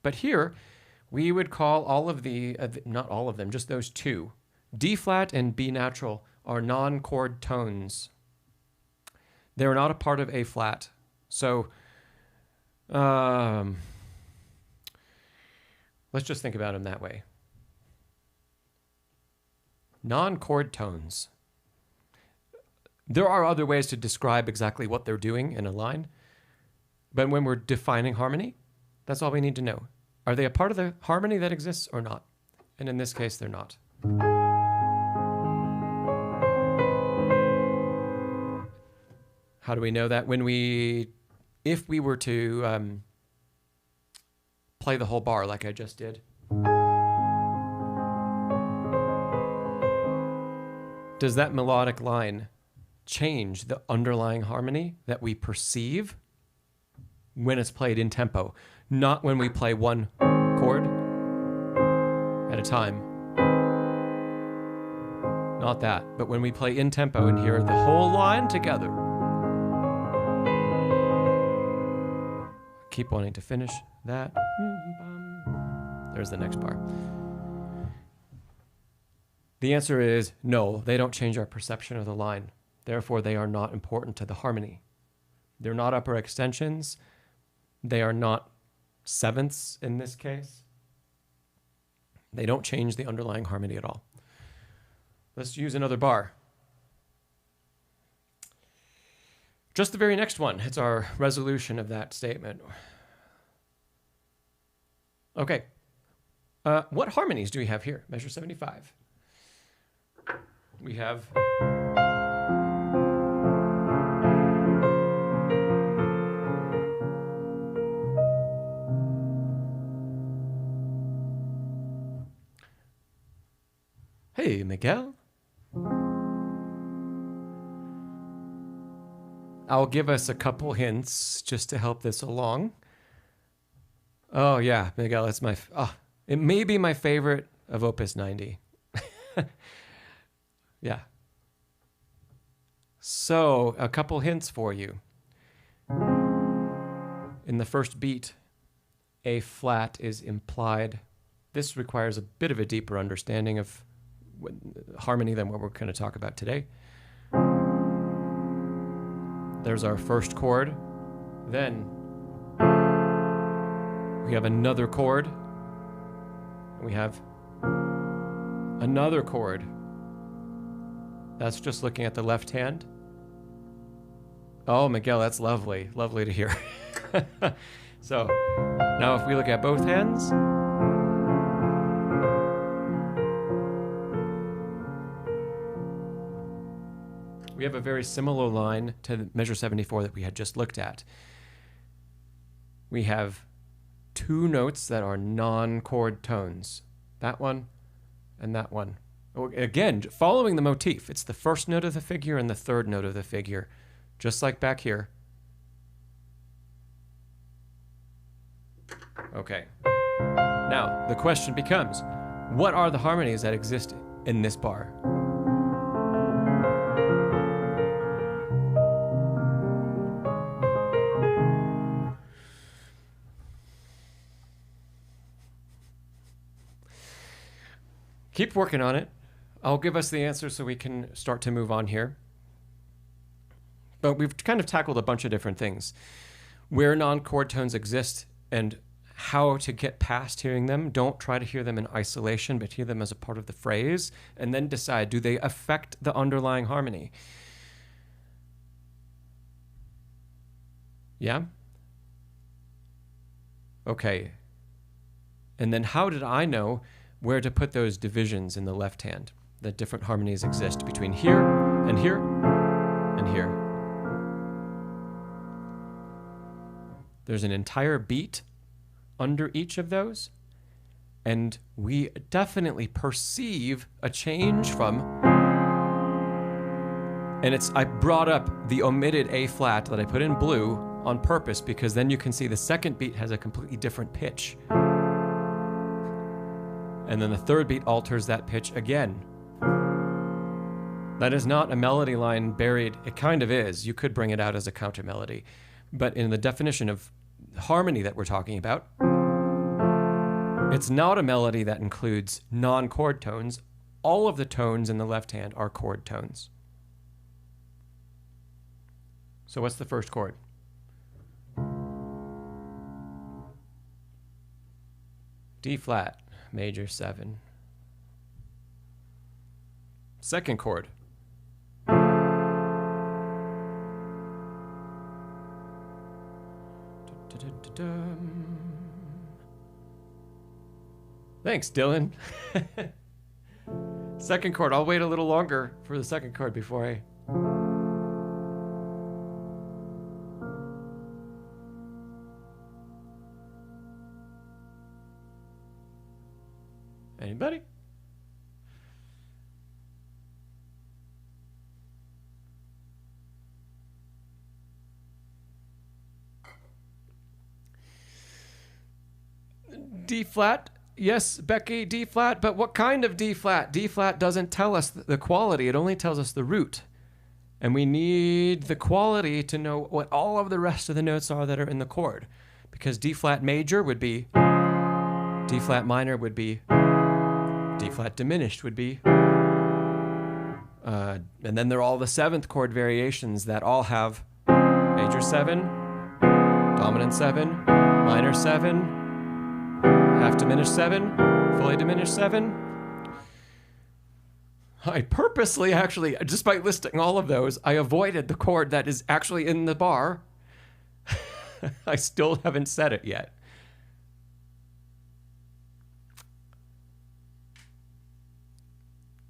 But here, we would call all of not all of them, just those 2. D flat and B natural are non-chord tones. They're not a part of A flat. So let's just think about them that way. Non-chord tones. There are other ways to describe exactly what they're doing in a line, but when we're defining harmony, that's all we need to know. Are they a part of the harmony that exists or not? And in this case, they're not. How do we know that? If we were to play the whole bar like I just did, does that melodic line change the underlying harmony that we perceive when it's played in tempo? Not when we play 1 chord at a time. Not that, but when we play in tempo and hear the whole line together. Keep wanting to finish that. There's the next bar. The answer is no, they don't change our perception of the line. Therefore, they are not important to the harmony. They're not upper extensions. They are not sevenths in this case. They don't change the underlying harmony at all. Let's use another bar. Just the very next one. It's our resolution of that statement. Okay. What harmonies do we have here? Measure 75. We have... Hey, Miguel. I'll give us a couple hints just to help this along. Oh, yeah, Miguel, it's it may be my favorite of Opus 90. Yeah. So, a couple hints for you. In the first beat, A flat is implied. This requires a bit of a deeper understanding of harmony than what we're going to talk about today. There's our first chord. Then we have another chord. We have another chord. That's just looking at the left hand. Oh, Miguel, that's lovely. Lovely to hear. So now if we look at both hands, we have a very similar line to measure 74 that we had just looked at. We have two notes that are non-chord tones. That one and that one. Again, following the motif. It's the first note of the figure and the third note of the figure, just like back here. Okay. Now, the question becomes, what are the harmonies that exist in this bar? Keep working on it. I'll give us the answer so we can start to move on here. But we've kind of tackled a bunch of different things. Where non-chord tones exist and how to get past hearing them. Don't try to hear them in isolation, but hear them as a part of the phrase, and then decide, do they affect the underlying harmony? Yeah? Okay. And then how did I know where to put those divisions in the left hand? That different harmonies exist between here and here and here. There's an entire beat under each of those, and we definitely perceive a change from, and I brought up the omitted A flat that I put in blue on purpose because then you can see the second beat has a completely different pitch. And then the third beat alters that pitch again. That is not a melody line buried. It kind of is. You could bring it out as a counter melody. But in the definition of harmony that we're talking about, it's not a melody that includes non-chord tones. All of the tones in the left hand are chord tones. So what's the first chord? D flat, major 7. Second chord. Thanks, Dylan. Second chord. I'll wait a little longer for the second chord before I... Anybody? D flat. Yes, Becky, D flat, but what kind of D flat? D flat doesn't tell us the quality. It only tells us the root. And we need the quality to know what all of the rest of the notes are that are in the chord. Because D flat major would be, D flat minor would be, D flat diminished would be, and then there are all the seventh chord variations that all have major 7, dominant 7, minor 7, half diminished 7, fully diminished 7. I purposely, actually, despite listing all of those, I avoided the chord that is actually in the bar. I still haven't said it yet.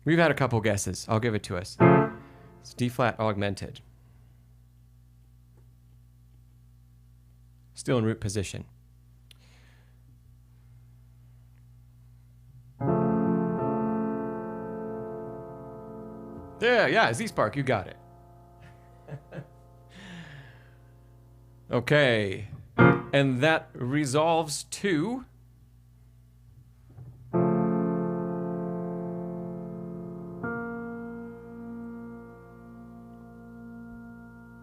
We've had a couple guesses. I'll give it to us. It's D flat augmented. Still in root position. Yeah, Z-Spark, you got it. Okay. And that resolves to...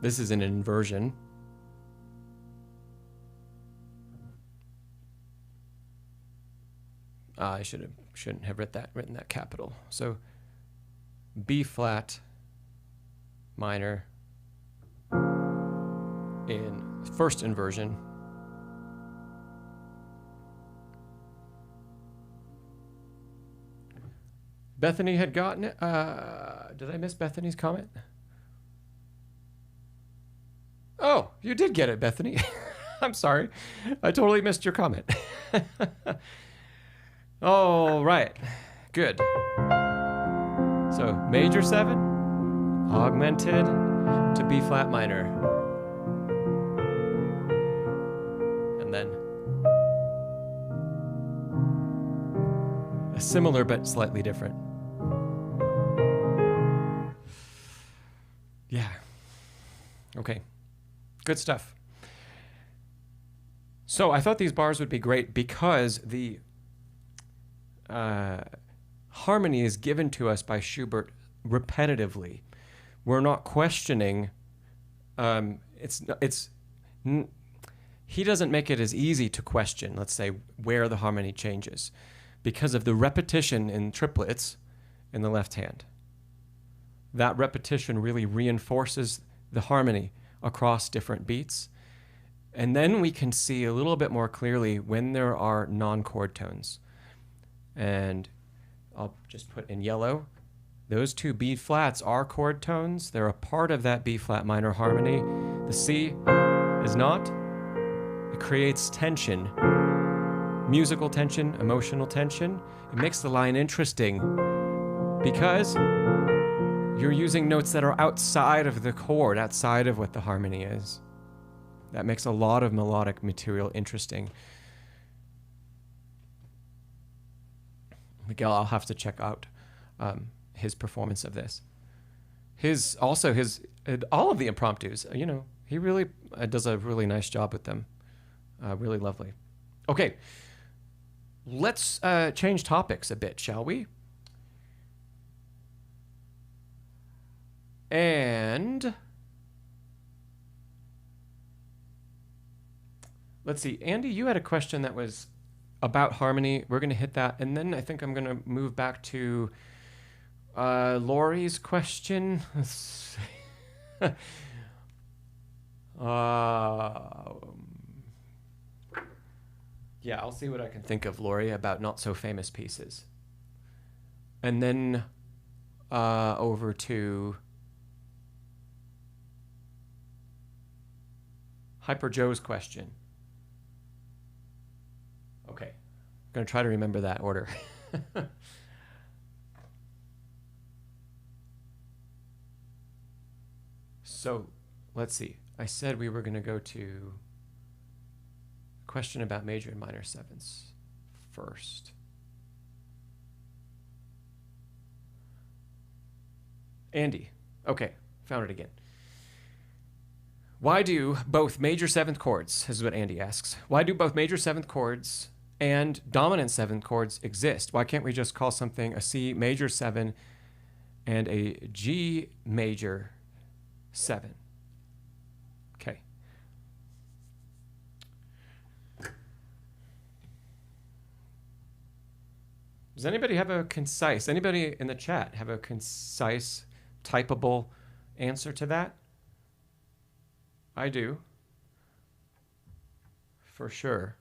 This is an inversion. I shouldn't have written that capital. So B flat minor in first inversion. Bethany had gotten it. Did I miss Bethany's comment? Oh, you did get it, Bethany. I'm sorry. I totally missed your comment. All right. Good. So major 7, augmented to B flat minor. And then a similar but slightly different. Yeah. Okay. Good stuff. So I thought these bars would be great because the harmony is given to us by Schubert repetitively. We're not questioning. He doesn't make it as easy to question, let's say, where the harmony changes because of the repetition in triplets in the left hand. That repetition really reinforces the harmony across different beats. And then we can see a little bit more clearly when there are non-chord tones. And I'll just put in yellow. Those two B flats are chord tones. They're a part of that B flat minor harmony. The C is not. It creates tension, musical tension, emotional tension. It makes the line interesting because you're using notes that are outside of the chord, outside of what the harmony is. That makes a lot of melodic material interesting. Miguel, I'll have to check out his performance of this. All of the impromptus, he really does a really nice job with them. Really lovely. Okay, let's change topics a bit, shall we? And let's see, Andy, you had a question that was about harmony. We're going to hit that, and then I think I'm going to move back to Lori's question. Yeah, I'll see what I can think of, Lori, about not so famous pieces. And then over to Hyper Joe's question. Okay, I'm going to try to remember that order. So let's see. I said we were going to go to a question about major and minor sevenths first. Andy. Okay, found it again. Why do both major seventh chords, this is what Andy asks, why do both major seventh chords and dominant seventh chords exist? Why can't we just call something a C major 7 and a G major 7? Okay. Does anybody in the chat have a concise, typable answer to that? I do. For sure.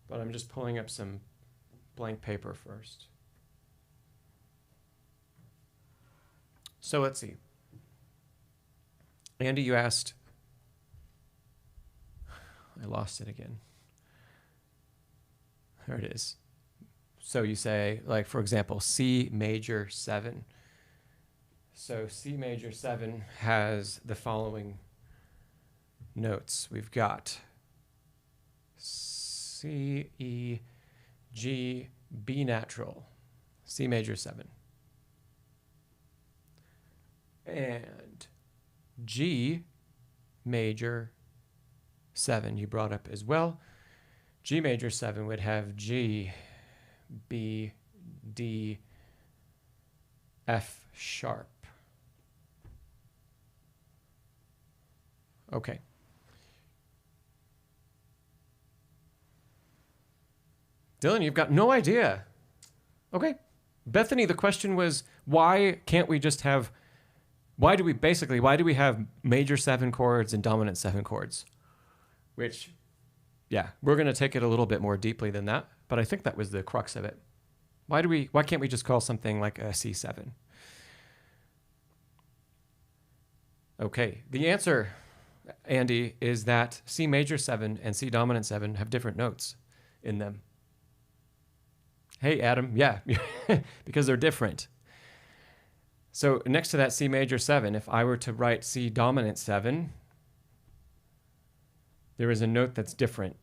But I'm just pulling up some blank paper first. So let's see. Andy, you asked. I lost it again. There it is. So you say, like, for example, C major 7. So C major 7 has the following notes. We've got C, E, G, B natural, C major 7. And G major 7 you brought up as well. G major 7 would have G, B, D, F sharp. Okay. Dylan, you've got no idea. Okay. Bethany, the question was, why can't we just have, why do we have major 7 chords and dominant 7 chords? Which, yeah, we're going to take it a little bit more deeply than that, but I think that was the crux of it. Why can't we just call something like a C7? Okay, the answer, Andy, is that C major 7 and C dominant 7 have different notes in them. Hey, Adam, yeah, because they're different. So next to that C major 7, if I were to write C dominant 7, there is a note that's different.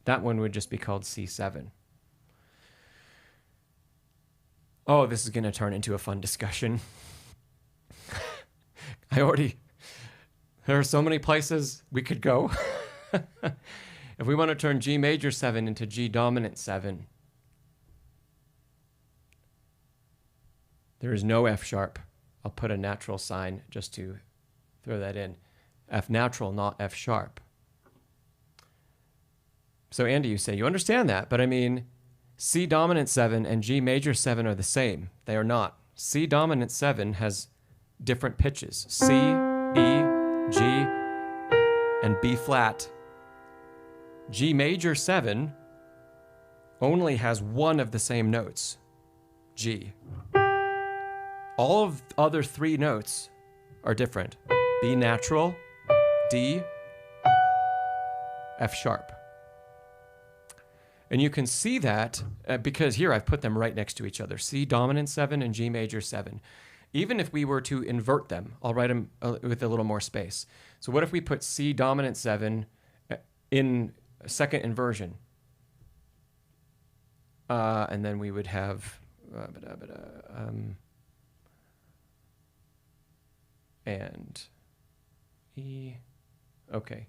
That one would just be called C7. Oh, this is going to turn into a fun discussion. I already There are so many places we could go. If we want to turn G major 7 into G dominant 7, there is no F sharp. I'll put a natural sign just to throw that in. F natural, not F sharp. So Andy, you say, you understand that, but I mean, C dominant 7 and G major 7 are the same. They are not. C dominant 7 has different pitches. C, E, G, and B flat. G major 7 only has one of the same notes, G. All of the other 3 notes are different. B natural, D, F sharp. And you can see that because here I've put them right next to each other. C dominant 7 and G major 7. Even if we were to invert them, I'll write them with a little more space. So what if we put C dominant 7 in second inversion? And then we would have and E, okay.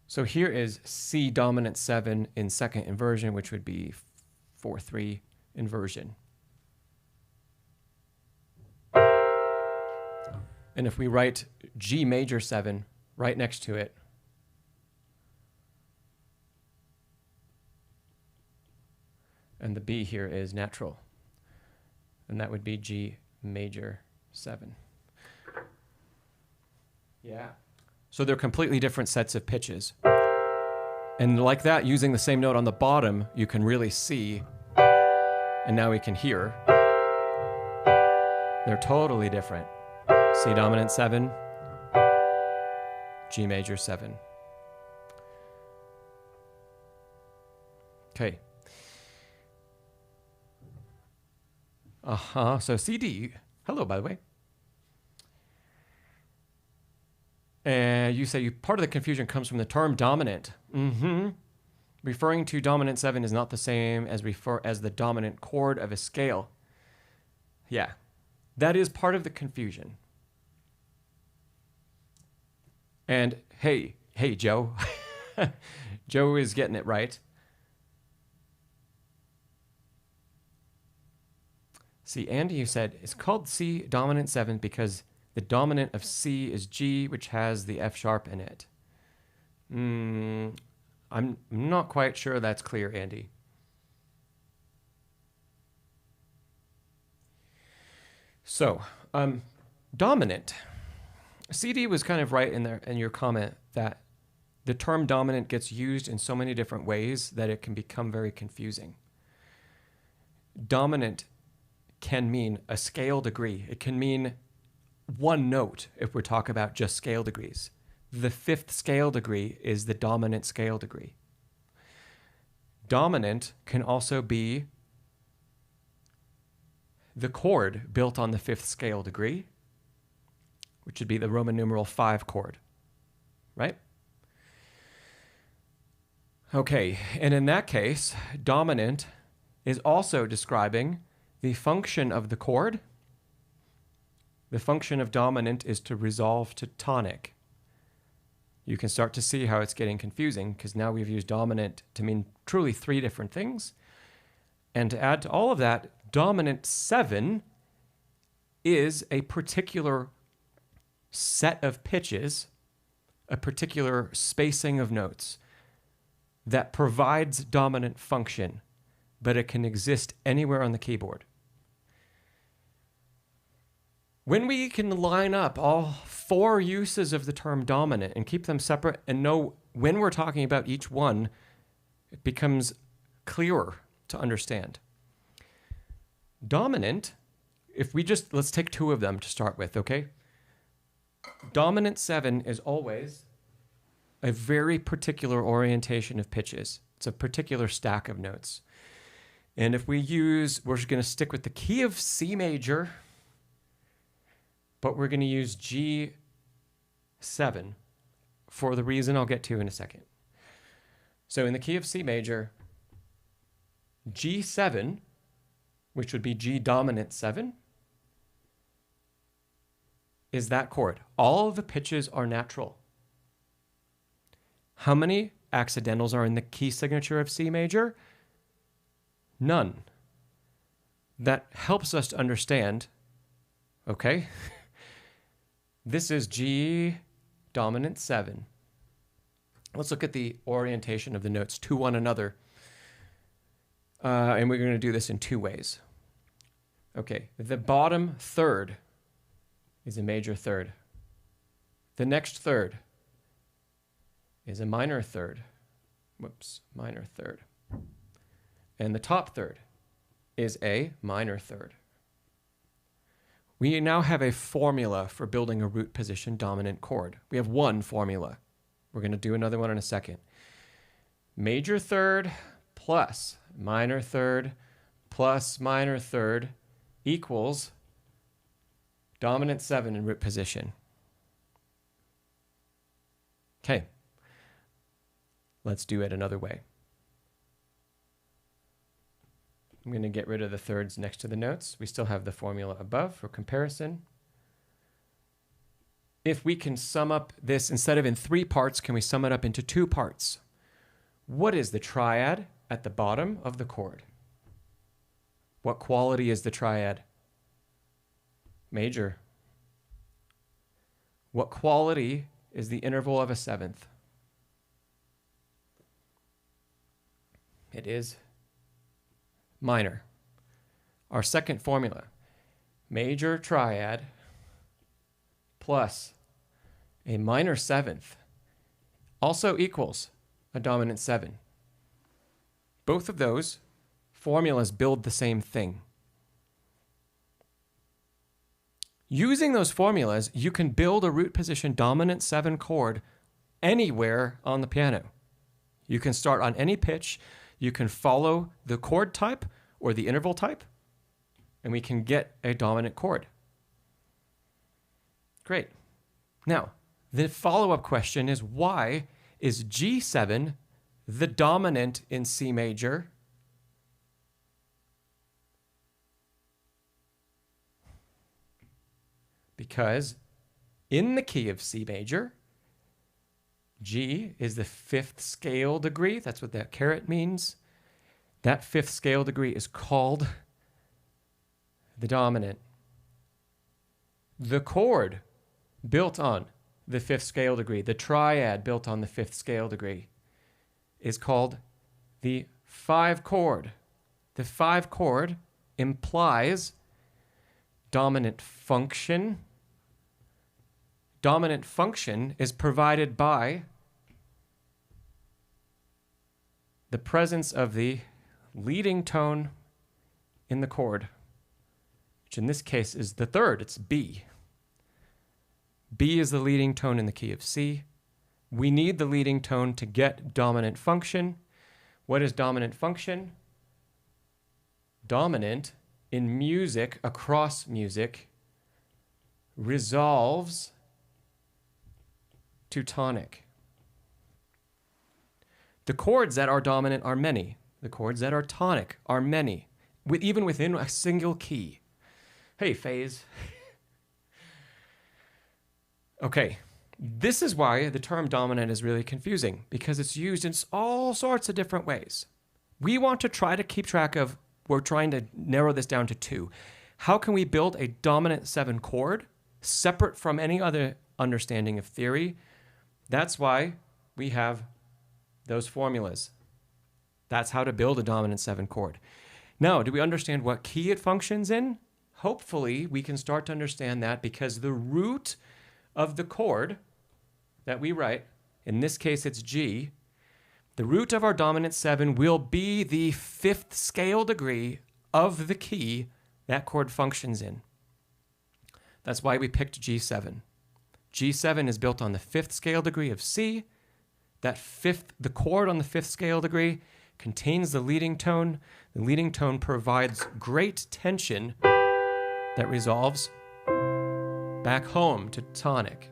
So here is C dominant 7 in second inversion, which would be 4-3 inversion. And if we write G major 7 right next to it, and the B here is natural, and that would be G major 7. Yeah. So they're completely different sets of pitches. And like that, using the same note on the bottom, you can really see, and now we can hear, they're totally different. C dominant 7, G major 7. Okay. So CD, hello, by the way. And you say part of the confusion comes from the term dominant. Referring to dominant 7 is not the same as the dominant chord of a scale. Yeah, that is part of the confusion. And hey, Joe. Joe is getting it right. See, Andy, you said it's called C dominant 7 because the dominant of C is G, which has the F sharp in it. I'm not quite sure that's clear, Andy. So, dominant. CD was kind of right in there in your comment that the term dominant gets used in so many different ways that it can become very confusing. Dominant can mean a scale degree. It can mean one note if we're talking about just scale degrees. The 5th scale degree is the dominant scale degree. Dominant can also be the chord built on the 5th scale degree, which would be the Roman numeral 5 chord, right? Okay, and in that case, dominant is also describing the function of the chord. The function of dominant is to resolve to tonic. You can start to see how it's getting confusing because now we've used dominant to mean truly 3 different things. And to add to all of that, dominant 7 is a particular set of pitches, a particular spacing of notes that provides dominant function, but it can exist anywhere on the keyboard. When we can line up all 4 uses of the term dominant and keep them separate and know when we're talking about each one, it becomes clearer to understand. Dominant, let's take 2 of them to start with, okay? Dominant 7 is always a very particular orientation of pitches. It's a particular stack of notes. And if we're going to stick with the key of C major, but we're going to use G7 for the reason I'll get to in a second. So in the key of C major, G7, which would be G dominant 7, is that chord. All the pitches are natural. How many accidentals are in the key signature of C major? None. That helps us to understand, okay, this is G dominant 7. Let's look at the orientation of the notes to one another. And we're going to do this in 2 ways. Okay, the bottom third is a major third. The next third is a minor third. Whoops, minor third. And the top third is a minor third. We now have a formula for building a root position dominant chord. We have one formula. We're going to do another one in a second. Major third plus minor third plus minor third equals dominant 7 in root position. Okay, let's do it another way. I'm going to get rid of the thirds next to the notes. We still have the formula above for comparison. If we can sum up this, instead of in 3 parts, can we sum it up into 2 parts? What is the triad at the bottom of the chord? What quality is the triad? Major. What quality is the interval of a 7th? It is minor. Our second formula, major triad plus a minor 7th also equals a dominant 7. Both of those formulas build the same thing. Using those formulas, you can build a root position dominant 7 chord anywhere on the piano. You can start on any pitch. You can follow the chord type or the interval type, and we can get a dominant chord. Great. Now, the follow-up question is, why is G7 the dominant in C major? Because in the key of C major, G is the 5th scale degree. That's what that caret means. That 5th scale degree is called the dominant. The chord built on the 5th scale degree, the triad built on the 5th scale degree, is called the 5 chord. The 5 chord implies dominant function. Dominant function is provided by the presence of the leading tone in the chord, which in this case is the 3rd, it's B. B is the leading tone in the key of C. We need the leading tone to get dominant function. What is dominant function? Dominant in music, across music, resolves to tonic. The chords that are dominant are many. The chords that are tonic are many, even within a single key. Hey, phase. Okay, this is why the term dominant is really confusing, because it's used in all sorts of different ways. We want to try to keep track of, we're trying to narrow this down to 2. How can we build a dominant 7 chord separate from any other understanding of theory? That's why we have those formulas. That's how to build a dominant 7 chord. Now, do we understand what key it functions in? Hopefully, we can start to understand that, because the root of the chord that we write, in this case it's G, the root of our dominant 7 will be the 5th scale degree of the key that chord functions in. That's why we picked G7. G7 is built on the 5th scale degree of C. The chord on the 5th scale degree contains the leading tone. The leading tone provides great tension that resolves back home to tonic.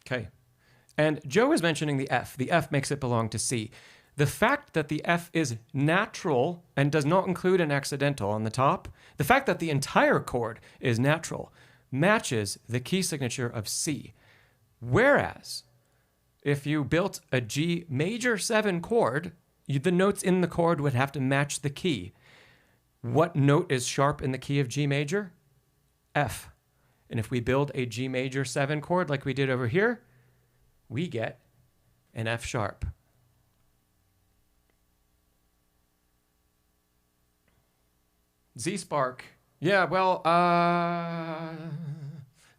Okay. And Joe is mentioning the F. The F makes it belong to C. The fact fact that the F is natural and does not include an accidental on the top, the fact that the entire chord is natural, matches the key signature of C. Whereas, if you built a G major 7 chord, the notes in the chord would have to match the key. What note is sharp in the key of G major? F. And if we build a G major 7 chord like we did over here, we get an F sharp. Z-Spark. Yeah, well,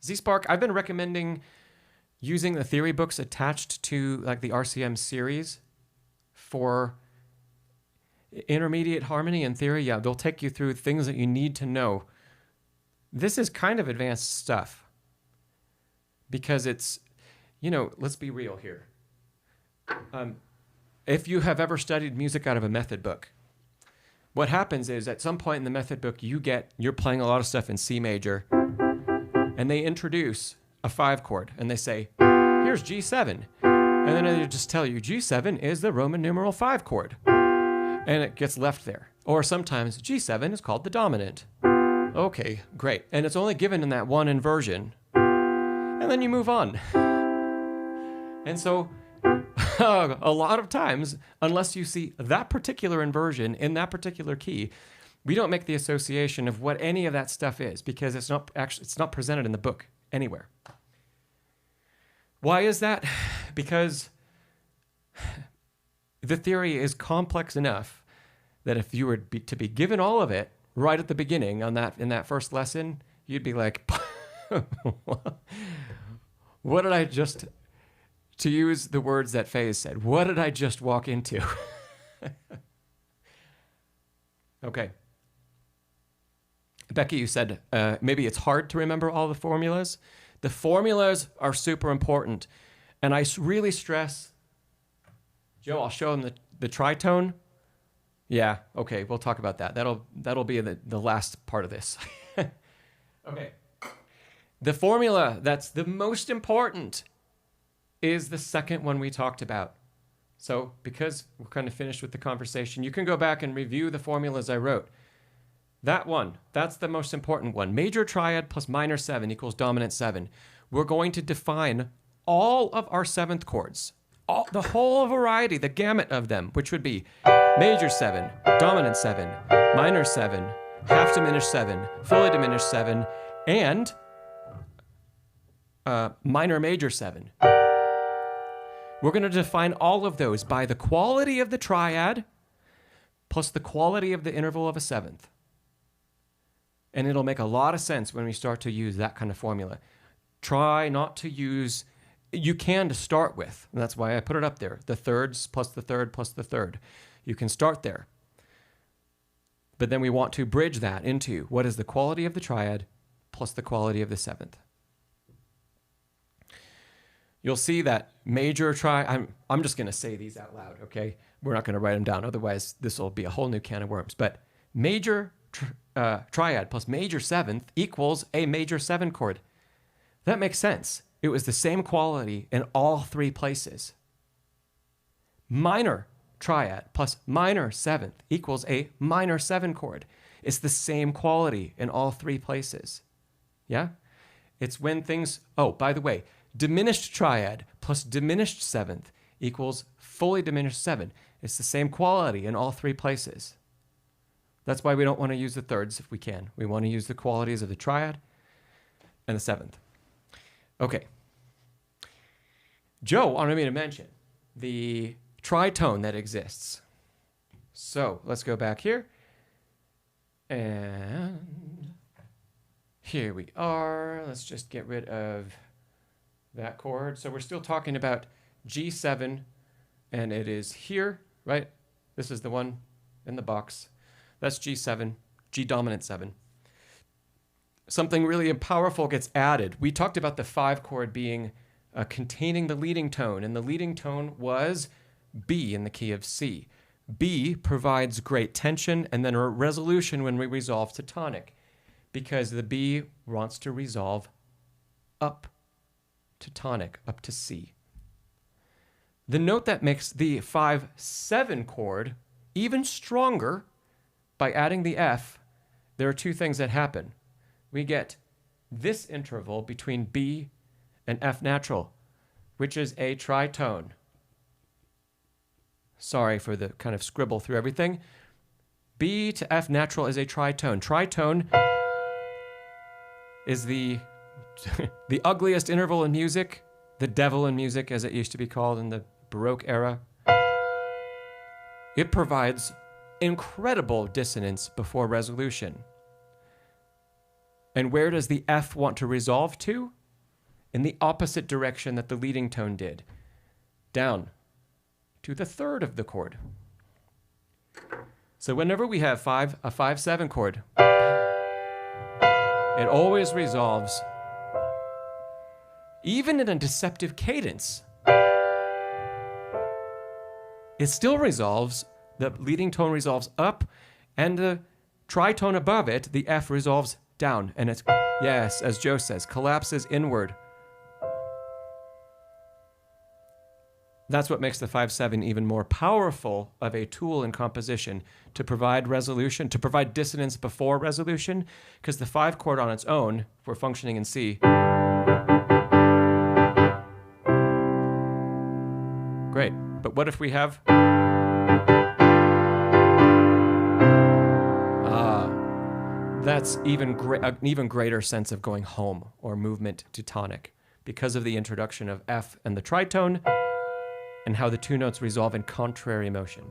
Z-Spark, I've been recommending using the theory books attached to like the RCM series for intermediate harmony and theory. Yeah, they'll take you through things that you need to know. This is kind of advanced stuff because it's, let's be real here. If you have ever studied music out of a method book, what happens is at some point in the method book, you're playing a lot of stuff in C major, and they introduce a 5 chord, and they say, here's G7. And then they just tell you, G7 is the Roman numeral 5 chord. And it gets left there. Or sometimes G7 is called the dominant. Okay, great. And it's only given in that one inversion. And then you move on. And so a lot of times, unless you see that particular inversion in that particular key, we don't make the association of what any of that stuff is because it's not presented in the book anywhere. Why is that? Because the theory is complex enough that if you were to be given all of it right at the beginning in that first lesson, you'd be like, what did I just, to use the words that Faye said, what did I just walk into? Okay. Becky, you said maybe it's hard to remember all the formulas. The formulas are super important. And I really stress, Joe, I'll show him the tritone. Yeah, okay, we'll talk about that. That'll be the last part of this. Okay. The formula that's the most important is the second one we talked about. So because we're kind of finished with the conversation, you can go back and review the formulas I wrote. That one, that's the most important one. Major triad plus minor 7 equals dominant 7. We're going to define all of our 7th chords, the whole variety, the gamut of them, which would be major 7, dominant 7, minor 7, half diminished 7, fully diminished 7, and minor major 7. We're going to define all of those by the quality of the triad plus the quality of the interval of a 7th. And it'll make a lot of sense when we start to use that kind of formula. Try not to use, you can to start with, and that's why I put it up there, the thirds plus the third plus the third. You can start there. But then we want to bridge that into what is the quality of the triad plus the quality of the 7th. You'll see that major I'm just going to say these out loud, okay? We're not going to write them down. Otherwise, this will be a whole new can of worms. But major triad plus major 7th equals a major 7 chord. That makes sense. It was the same quality in all 3 places. Minor triad plus minor 7th equals a minor 7 chord. It's the same quality in all 3 places. Yeah? It's when things, oh, by the way, diminished triad plus diminished 7th equals fully diminished 7. It's the same quality in all 3 places. That's why we don't want to use the thirds if we can. We want to use the qualities of the triad and the 7th. Okay. Joe wanted me to mention the tritone that exists. So let's go back here. And here we are. Let's just get rid of that chord. So we're still talking about G7, and it is here, right? This is the one in the box. That's G7, G dominant 7. Something really powerful gets added. We talked about the 5 chord being containing the leading tone, and the leading tone was B in the key of C. B provides great tension and then a resolution when we resolve to tonic, because the B wants to resolve up to tonic, up to C. The note that makes the 5-7 chord even stronger by adding the F, there are two things that happen. We get this interval between B and F natural, which is a tritone. Sorry for the kind of scribble through everything. B to F natural is a tritone. Tritone is the ugliest interval in music, the devil in music, as it used to be called in the Baroque era. It provides incredible dissonance before resolution. And where does the F want to resolve to? In the opposite direction that the leading tone did, down to the third of the chord. So whenever we have a 5-7 chord, it always resolves, even in a deceptive cadence. It still resolves, the leading tone resolves up, and the tritone above it, the F, resolves down. And it's, yes, as Joe says, collapses inward. That's what makes the 5-7 even more powerful of a tool in composition to provide resolution, to provide dissonance before resolution, because the 5 chord on its own, if we're functioning in C, great. But what if we have that's an even greater sense of going home or movement to tonic because of the introduction of F and the tritone and how the two notes resolve in contrary motion.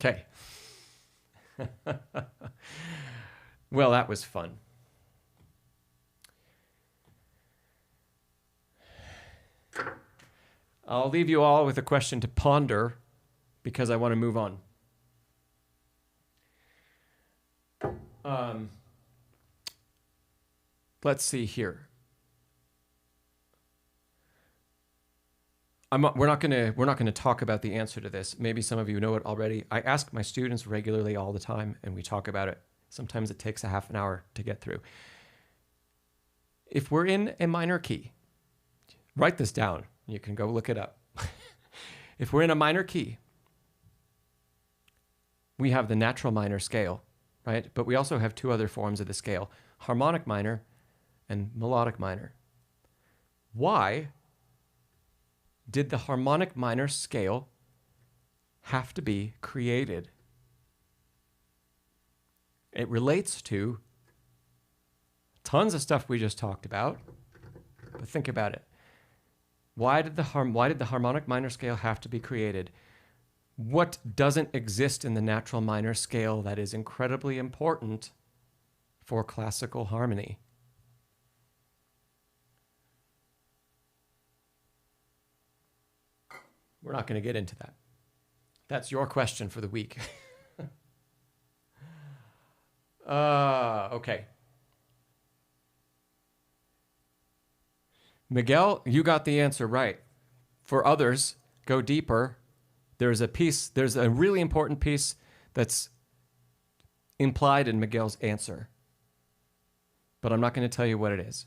Okay. Well, that was fun. I'll leave you all with a question to ponder because I want to move on. Let's see here. We're not gonna talk about the answer to this. Maybe some of you know it already. I ask my students regularly all the time, and we talk about it. Sometimes it takes a half an hour to get through. If we're in a minor key, write this down. You can go look it up. If we're in a minor key, we have the natural minor scale, right? But we also have two other forms of the scale, harmonic minor and melodic minor. Why did the harmonic minor scale have to be created? It relates to tons of stuff we just talked about, but think about it. Why did the harmonic minor scale have to be created? What doesn't exist in the natural minor scale that is incredibly important for classical harmony? We're not going to get into that. That's your question for the week. Okay. Miguel, you got the answer right. For others, go deeper. There's a really important piece that's implied in Miguel's answer. But I'm not going to tell you what it is.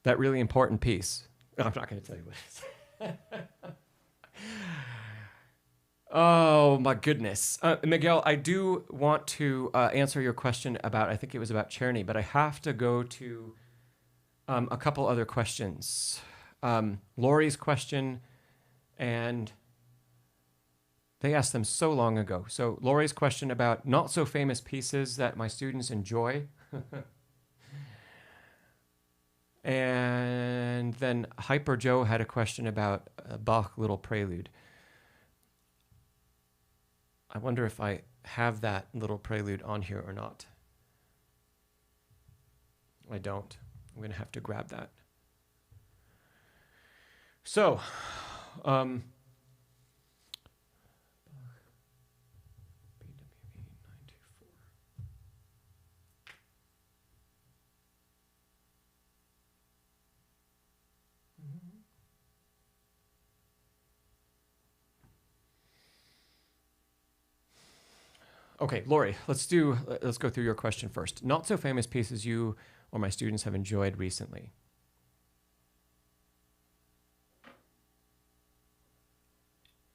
That really important piece. I'm not going to tell you what it is. Oh my goodness. Miguel, I do want to answer your question about, I think it was about Czerny, but I have to go to a couple other questions. Lori's question, and they asked them so long ago. So Lori's question about not so famous pieces that my students enjoy. And then Hyper Joe had a question about Bach Little Prelude. I wonder if I have that little prelude on here or not. I don't. I'm going to have to grab that. So, okay, Lori, let's go through your question first. Not so famous pieces you or my students have enjoyed recently.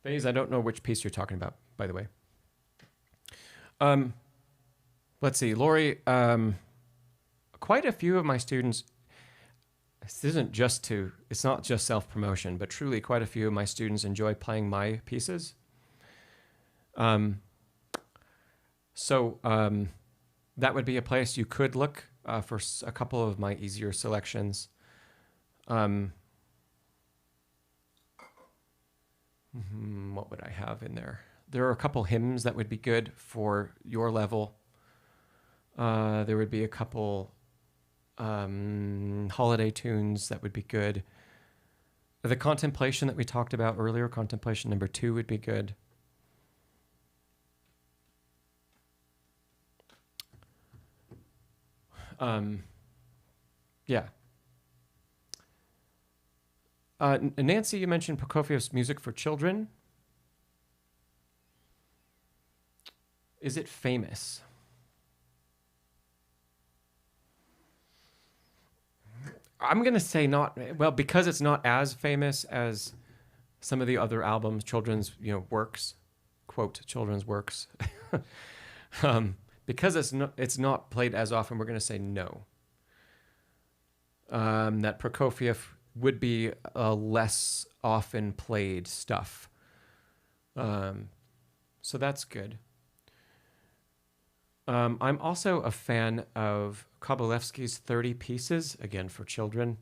Faze, I don't know which piece you're talking about, by the way. Let's see, Lori, quite a few of my students, it's not just self-promotion, but truly quite a few of my students enjoy playing my pieces. So that would be a place you could look for a couple of my easier selections. What would I have in there? There are a couple hymns that would be good for your level. There would be a couple holiday tunes that would be good. The contemplation that we talked about earlier, contemplation number 2, would be good. Yeah. Nancy, you mentioned Prokofiev's music for children. Is it famous? I'm going to say not. Well, because it's not as famous as some of the other albums, children's, works, quote, children's works. Because it's not played as often, we're going to say no. That Prokofiev would be less often played stuff. So that's good. I'm also a fan of Kobolevsky's 30 Pieces, again for children.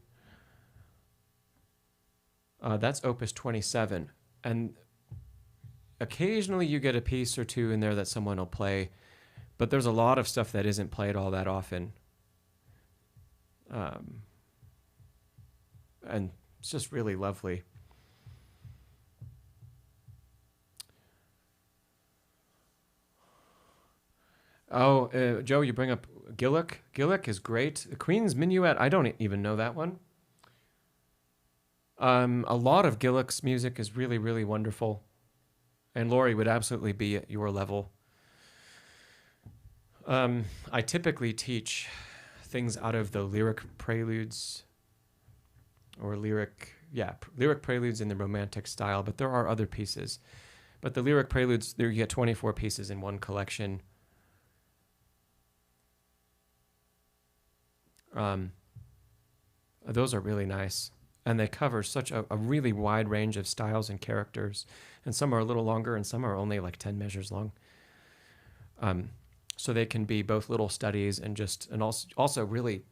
That's Opus 27. And occasionally you get a piece or two in there that someone will play, but there's a lot of stuff that isn't played all that often. And it's just really lovely. Oh, Joe, you bring up Gillick. Gillick is great. The Queen's Minuet, I don't even know that one. A lot of Gillick's music is really, really wonderful. And Lori would absolutely be at your level. I typically teach things out of the lyric preludes or lyric preludes in the romantic style, but there are other pieces. But the lyric preludes, there you get 24 pieces in one collection. Those are really nice. And they cover such a really wide range of styles and characters. And some are a little longer and some are only like 10 measures long. So they can be both little studies and also really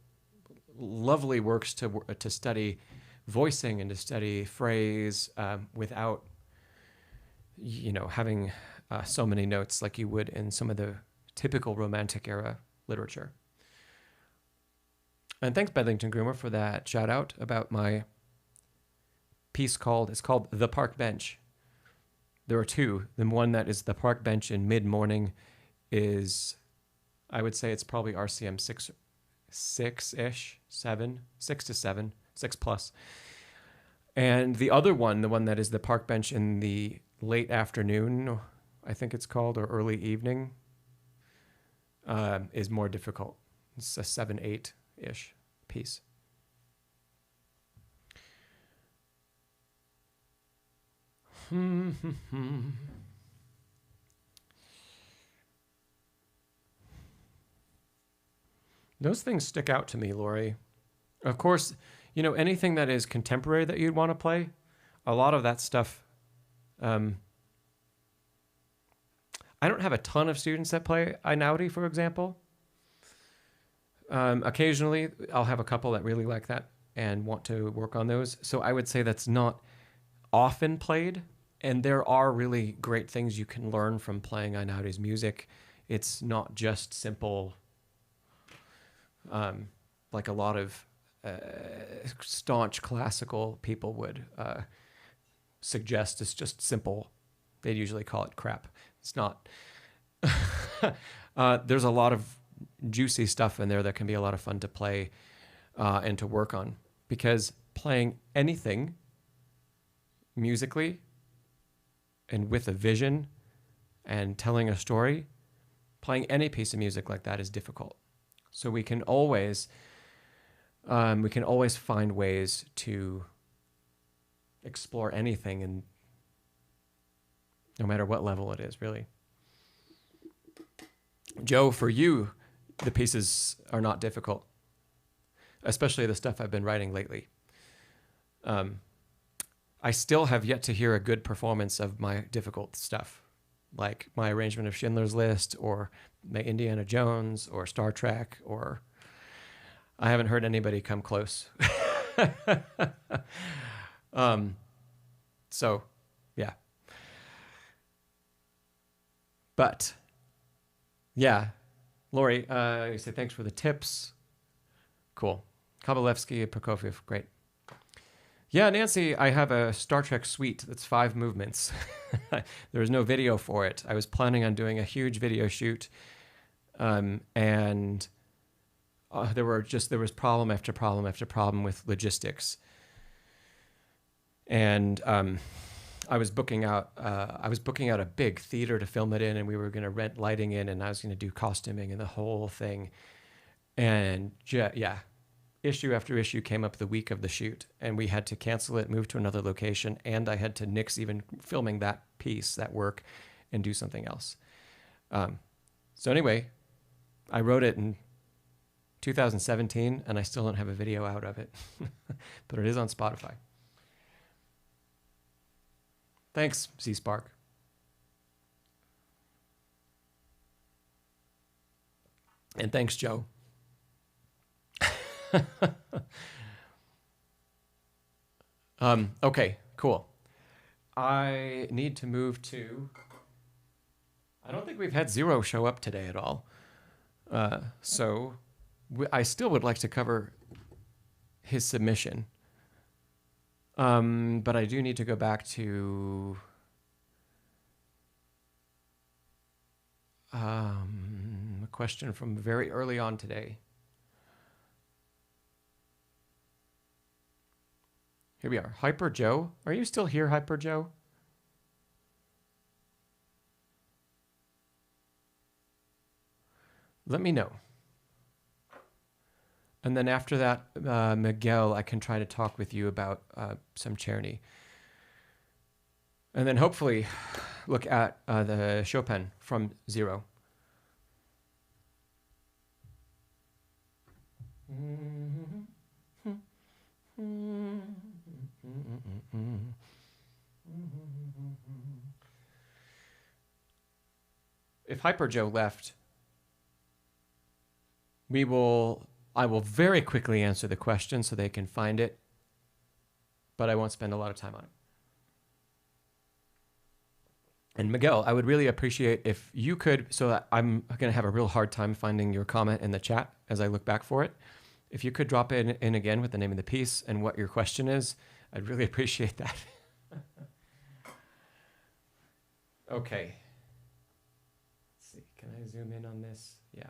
lovely works to study voicing and to study phrase without, having so many notes like you would in some of the typical Romantic era literature. And thanks, Bedlington Groomer, for that shout out about my piece it's called The Park Bench. There are two. The one that is The Park Bench in mid-morning is, I would say it's probably RCM 6-ish, 7, 6 to 7, 6 plus. And the other one, the one that is The Park Bench in the late afternoon, I think it's called, or early evening, is more difficult. It's a 7-8-ish piece. Those things stick out to me, Lori. Of course, anything that is contemporary that you'd want to play, a lot of that stuff. I don't have a ton of students that play Einaudi, for example. Occasionally, I'll have a couple that really like that and want to work on those. So I would say that's not often played. And there are really great things you can learn from playing Einaudi's music. It's not just simple, like a lot of staunch classical people would suggest. It's just simple. They'd usually call it crap. It's not. There's a lot of juicy stuff in there that can be a lot of fun to play and to work on, because playing anything musically and with a vision and telling a story, playing any piece of music like that is difficult. So we can always We can always find ways to explore anything, and no matter what level it is, really. Joe, for you, the pieces are not difficult, especially the stuff I've been writing lately. I still have yet to hear a good performance of my difficult stuff, like my arrangement of Schindler's List or my Indiana Jones or Star Trek, or I haven't heard anybody come close. So, yeah. But, yeah. Lori, you say thanks for the tips. Cool. Kabalevsky, Prokofiev, great. Yeah, Nancy, I have a Star Trek suite that's 5 movements. There was no video for it. I was planning on doing a huge video shoot, and there was problem after problem after problem with logistics. And I was booking out a big theater to film it in, and we were going to rent lighting in, and I was going to do costuming and the whole thing. And yeah, issue after issue came up the week of the shoot, and we had to cancel it, move to another location, and I had to nix even filming that piece, that work, and do something else. So anyway, I wrote it in 2017, and I still don't have a video out of it, but it is on Spotify. Thanks, Z-Spark. And thanks, Joe. Okay, cool. I need to move to... I don't think we've had Zero show up today at all. So I still would like to cover his submission. But I do need to go back to a question from very early on today. Here we are. Hyper Joe. Are you still here, Hyper Joe? Let me know. And then after that, Miguel, I can try to talk with you about some Czerny. And then hopefully look at the Chopin from Zero. If Hyper Joe left, I will very quickly answer the question so they can find it, but I won't spend a lot of time on it. And Miguel, I would really appreciate if you could, so that I'm going to have a real hard time finding your comment in the chat as I look back for it. If you could drop it in again with the name of the piece and what your question is, I'd really appreciate that. Okay. Let's see, can I zoom in on this? Yeah.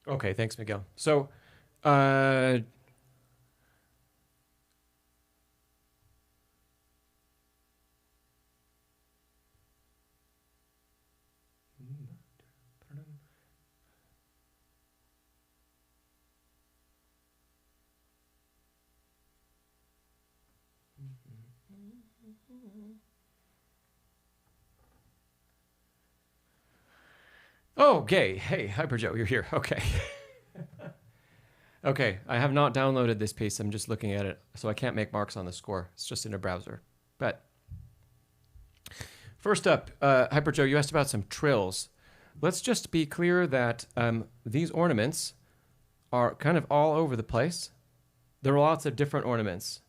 Okay, thanks, Miguel. So, oh, gay. Hey, Hyper Joe, you're here. Okay. Okay, I have not downloaded this piece. I'm just looking at it, so I can't make marks on the score. It's just in a browser. But first up, Hyper Joe, you asked about some trills. Let's just be clear that these ornaments are kind of all over the place. There are lots of different ornaments.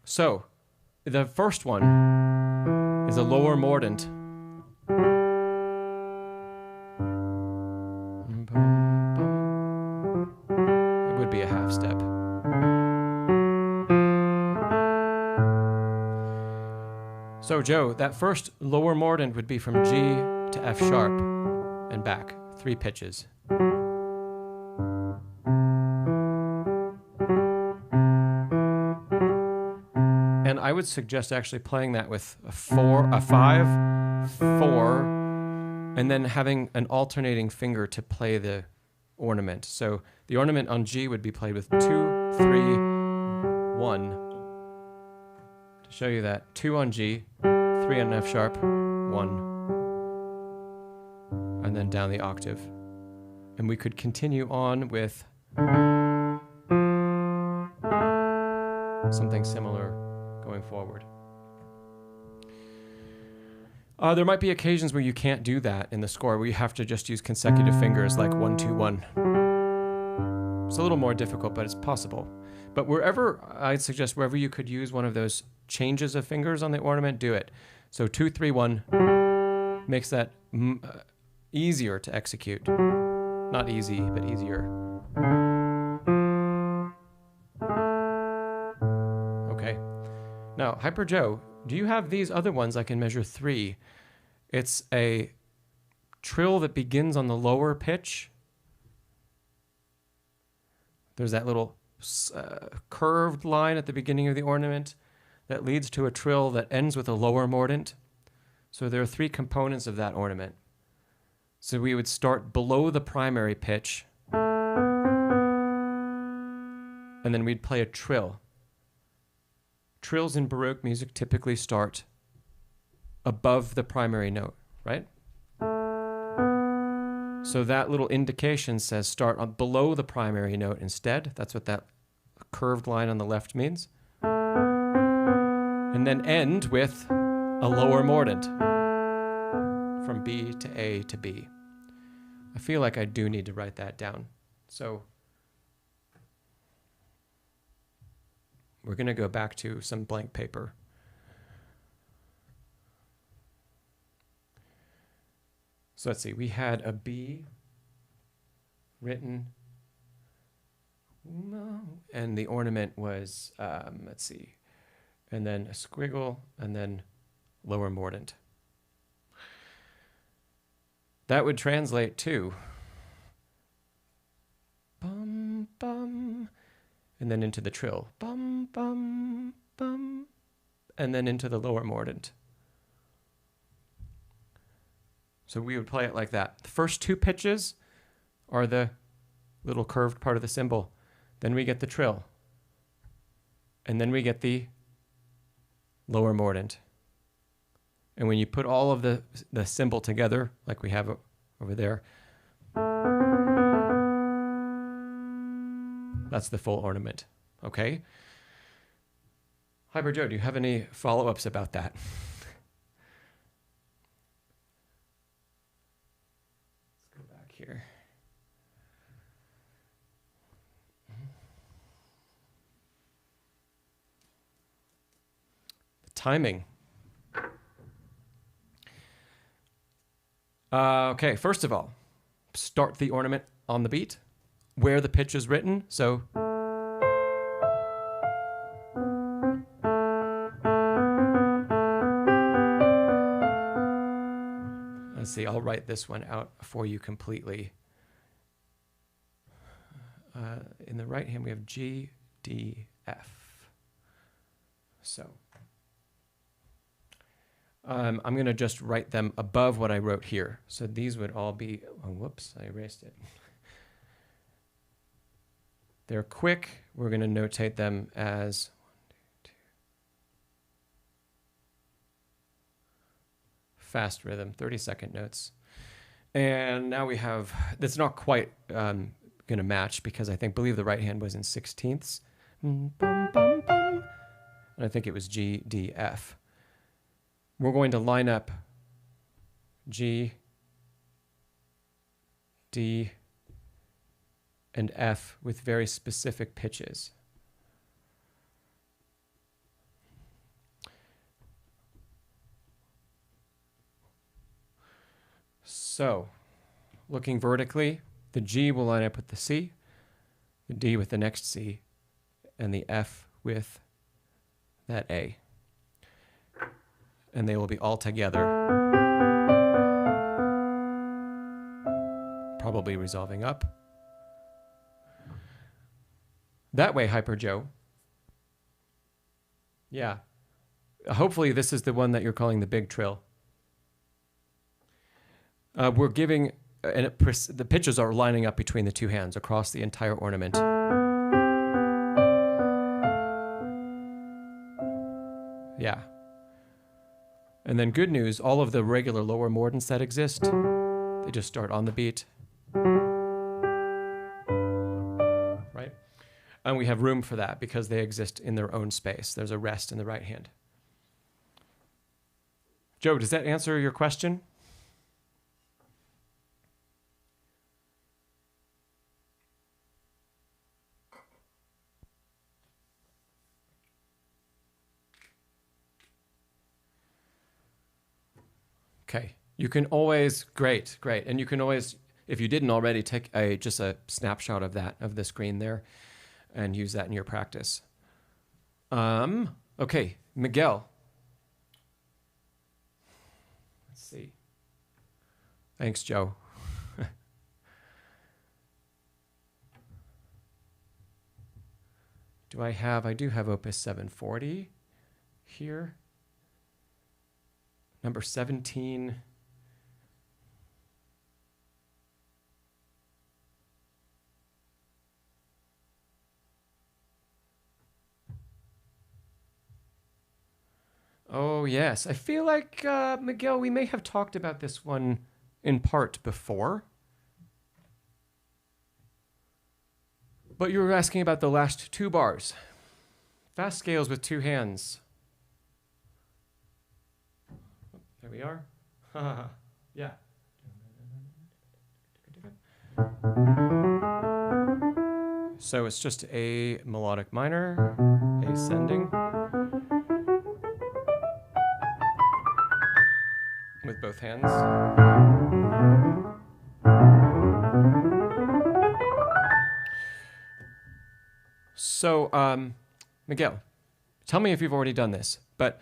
So the first one is a lower mordant. So Joe, that first lower mordent would be from G to F sharp and back, 3 pitches. And I would suggest actually playing that with a 5, 4, and then having an alternating finger to play the ornament. So the ornament on G would be played with 2, 3, 1. To show you that, 2 on G, 3 on F sharp, 1, and then down the octave. And we could continue on with something similar going forward. There might be occasions where you can't do that in the score, where you have to just use consecutive fingers like 1, 2, 1. It's a little more difficult, but it's possible. But I'd suggest wherever you could use one of those changes of fingers on the ornament, do it. So 2, 3, 1 makes that easier to execute. Not easy, but easier. Okay. Now, Hyper Joe, do you have these other ones? I can measure 3. It's a trill that begins on the lower pitch. There's that little curved line at the beginning of the ornament that leads to a trill that ends with a lower mordent. So there are 3 components of that ornament. So we would start below the primary pitch, and then we'd play a trill. Trills in Baroque music typically start above the primary note, right? So that little indication says start below the primary note instead. That's what that curved line on the left means. And then end with a lower mordent from B to A to B. I feel like I do need to write that down. So we're going to go back to some blank paper. So let's see, we had a B written, and the ornament was, let's see, and then a squiggle, and then lower mordent. That would translate to bum, bum, and then into the trill, bum, bum, bum, and then into the lower mordent. So we would play it like that. The first 2 pitches are the little curved part of the cymbal. Then we get the trill. And then we get the lower mordent. And when you put all of the cymbal together, like we have over there, that's the full ornament. Okay? Hyper Joe, do you have any follow-ups about that? Here. The timing. Okay, first of all, start the ornament on the beat, where the pitch is written. So let's see, I'll write this one out for you completely. In the right hand, we have G, D, F. So I'm going to just write them above what I wrote here. So these would all be, oh, whoops, I erased it. They're quick. We're going to notate them as 1, 2, 2. Fast rhythm, 30-second notes. And now we have, that's not quite going to match because I believe the right hand was in 16ths. Bum, bum, bum. And I think it was G, D, F. We're going to line up G, D, and F with very specific pitches. So, looking vertically, the G will line up with the C, the D with the next C, and the F with that A. and they will be all together. Probably resolving up. That way, Hyper Joe. Yeah. Hopefully this is the one that you're calling the big trill. We're giving, and the pitches are lining up between the two hands across the entire ornament. Yeah. And then good news, all of the regular lower mordents that exist, they just start on the beat. Right? And we have room for that because they exist in their own space. There's a rest in the right hand. Joe, does that answer your question? Okay, you can always, great. And you can always, if you didn't already, take just a snapshot of that, of the screen there, and use that in your practice. Okay, Miguel. Let's see. Thanks, Joe. I do have Opus 740 here. Number 17. Oh, yes. I feel like, Miguel, we may have talked about this one in part before. But you were asking about the last two bars. Fast scales with two hands. There we are. Yeah. So it's just a melodic minor, ascending, with both hands. So, Miguel, tell me if you've already done this, but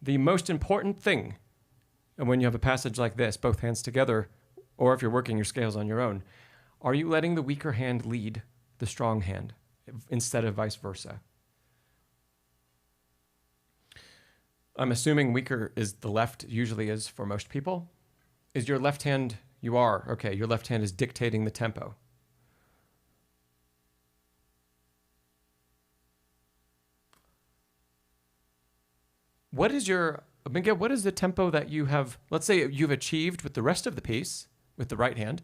the most important thing, and when you have a passage like this, both hands together, or if you're working your scales on your own, are you letting the weaker hand lead the strong hand instead of vice versa? I'm assuming weaker is the left, usually is for most people. Is your left hand, you are, okay, your left hand is dictating the tempo. What is Miguel, what is the tempo that you have, let's say you've achieved with the rest of the piece, with the right hand,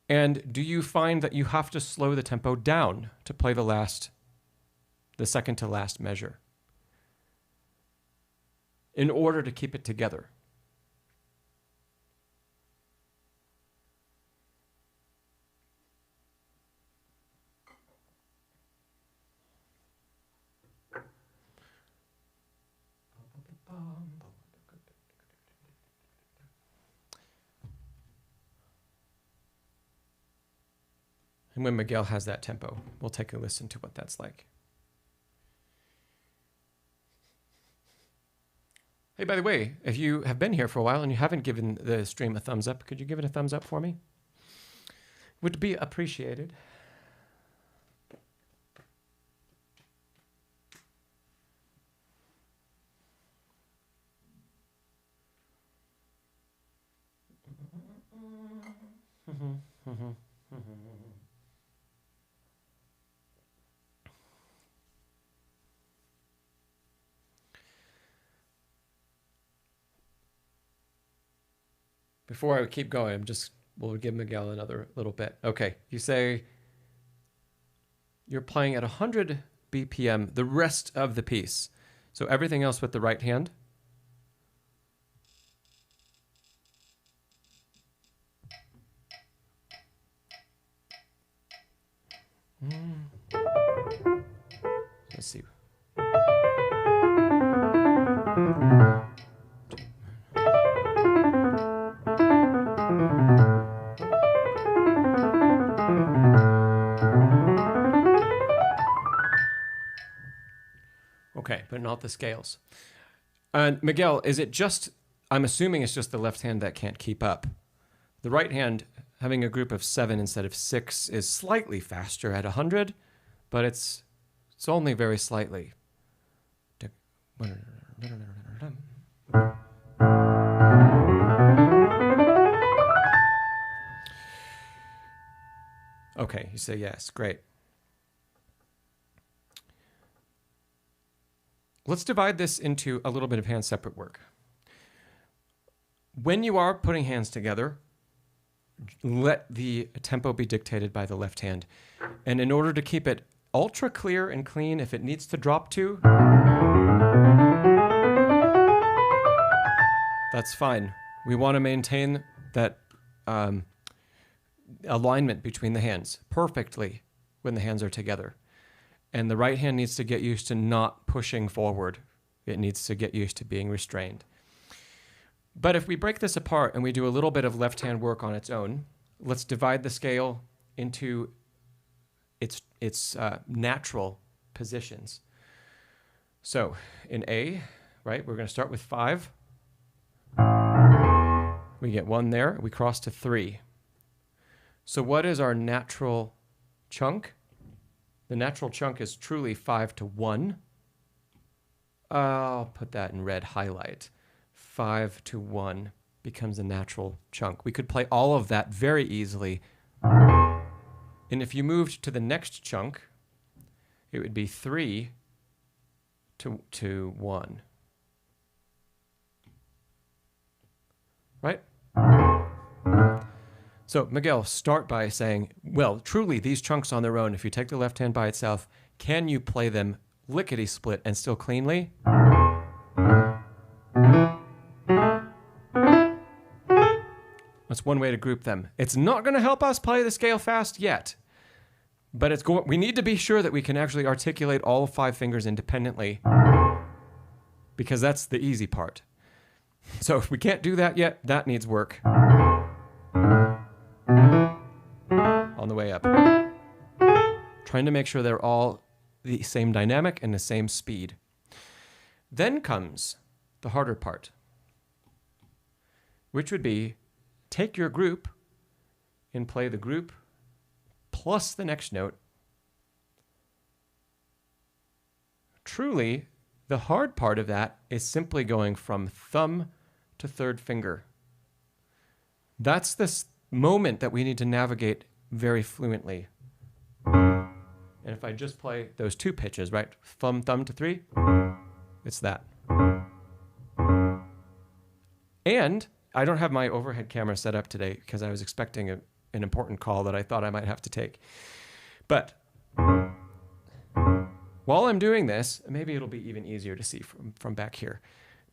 and do you find that you have to slow the tempo down to play the second to last measure in order to keep it together? And when Miguel has that tempo, we'll take a listen to what that's like. Hey, by the way, if you have been here for a while and you haven't given the stream a thumbs up, could you give it a thumbs up for me? Would be appreciated. Before I keep going, we'll give Miguel another little bit. Okay, you say you're playing at 100 BPM the rest of the piece. So everything else with the right hand. Let's see. Okay, but not the scales. Miguel, is it just, I'm assuming it's just the left hand that can't keep up. The right hand, having a group of 7 instead of 6, is slightly faster at 100, but it's only very slightly. Okay, you say yes, great. Let's divide this into a little bit of hand separate work. When you are putting hands together, let the tempo be dictated by the left hand. And in order to keep it ultra clear and clean, if it needs to drop to, that's fine. We want to maintain that alignment between the hands perfectly when the hands are together. And the right hand needs to get used to not pushing forward. It needs to get used to being restrained. But if we break this apart and we do a little bit of left hand work on its own, let's divide the scale into its natural positions. So in A, right, we're going to start with 5. We get 1 there. We cross to 3. So what is our natural chunk? The natural chunk is truly 5 to 1. I'll put that in red highlight. 5 to 1 becomes a natural chunk. We could play all of that very easily. And if you moved to the next chunk, it would be 3 to 1. Right? So, Miguel, start by saying, well, truly, these chunks on their own, if you take the left hand by itself, can you play them lickety-split and still cleanly? That's one way to group them. It's not going to help us play the scale fast yet, but we need to be sure that we can actually articulate all 5 fingers independently, because that's the easy part. So if we can't do that yet, that needs work. On the way up. Trying to make sure they're all the same dynamic and the same speed. Then comes the harder part, which would be take your group and play the group plus the next note. Truly, the hard part of that is simply going from thumb to 3rd finger. That's this moment that we need to navigate very fluently. And if I just play those 2 pitches, right? Thumb to 3, it's that. And I don't have my overhead camera set up today because I was expecting an important call that I thought I might have to take. But while I'm doing this, maybe it'll be even easier to see from back here.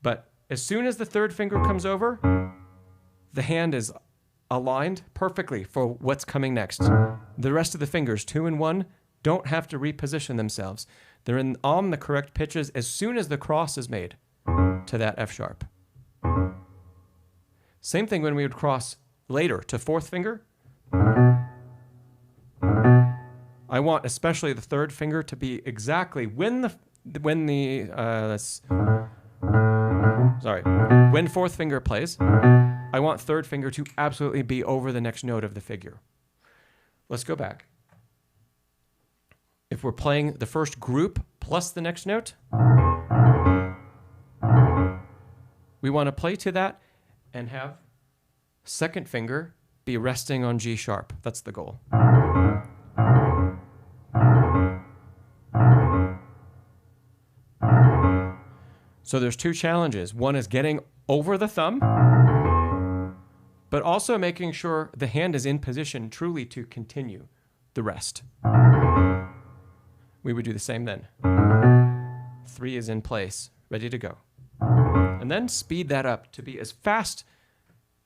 But as soon as the 3rd finger comes over, the hand is aligned perfectly for what's coming next. The rest of the fingers, 2 and 1, don't have to reposition themselves. They're on the correct pitches as soon as the cross is made to that F sharp. Same thing when we would cross later to 4th finger. I want especially the 3rd finger to be exactly when 4th finger plays, I want 3rd finger to absolutely be over the next note of the figure. Let's go back. If we're playing the first group plus the next note, we want to play to that and have 2nd finger be resting on G sharp. That's the goal. So there's 2 challenges. One is getting over the thumb, but also making sure the hand is in position truly to continue the rest. We would do the same then. 3 is in place, ready to go. And then speed that up to be as fast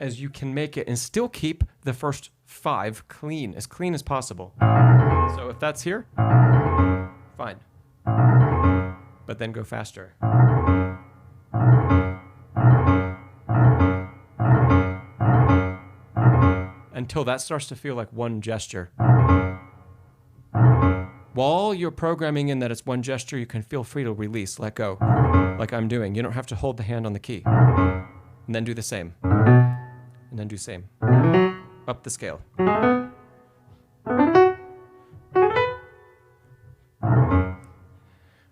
as you can make it and still keep the first 5 clean as possible. So if that's here, fine. But then go faster. Until that starts to feel like one gesture. while you're programming in that it's one gesture, you can feel free to release, let go, like I'm doing. You don't have to hold the hand on the key. And then do the same. And then do same. Up the scale.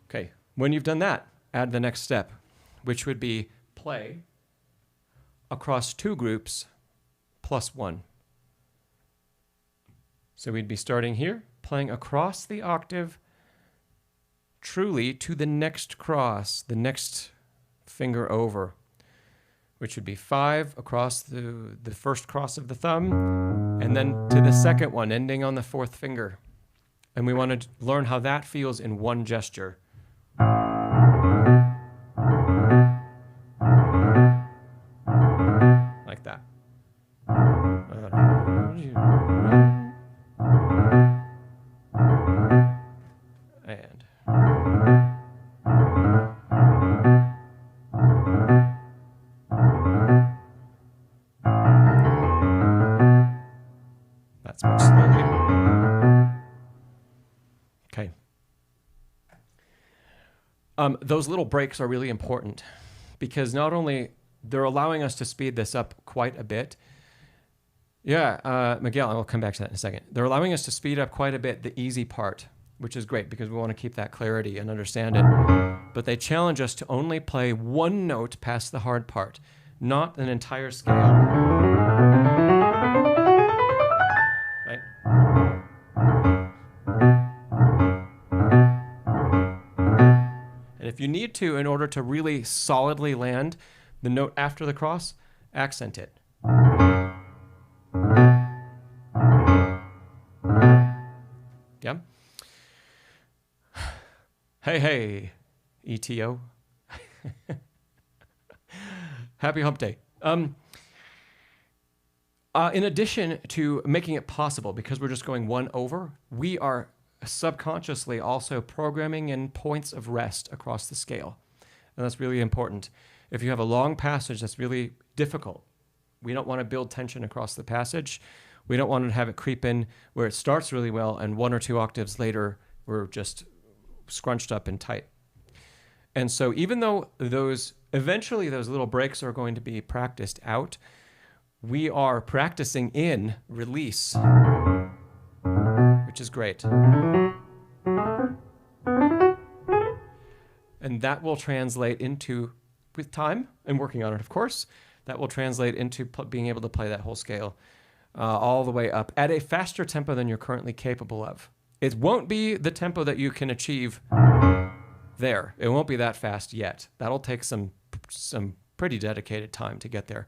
Okay, when you've done that, add the next step, which would be play across two groups plus one. So we'd be starting here, playing across the octave, truly to the next cross, the next finger over, which would be 5 across the first cross of the thumb, and then to the second one, ending on the 4th finger. And we want to learn how that feels in one gesture. Like that. And that's more slowly. Okay. Those little breaks are really important because not only they're allowing us to speed this up quite a bit. Yeah, Miguel, I'll come back to that in a second. They're allowing us to speed up quite a bit the easy part, which is great because we want to keep that clarity and understand it. But they challenge us to only play one note past the hard part, not an entire scale. Right? And if you need to, in order to really solidly land the note after the cross, accent it. Yeah? Hey, hey, ETO. Happy hump day. In addition to making it possible, because we're just going one over, we are subconsciously also programming in points of rest across the scale. And that's really important. If you have a long passage that's really difficult, we don't want to build tension across the passage. We don't want to have it creep in where it starts really well and 1 or 2 octaves later we're just scrunched up and tight. And so even though eventually those little breaks are going to be practiced out, we are practicing in release, which is great. And that will translate into, with time and working on it, of course, that will translate into being able to play that whole scale all the way up at a faster tempo than you're currently capable of. It won't be the tempo that you can achieve there. It won't be that fast yet. That'll take some pretty dedicated time to get there.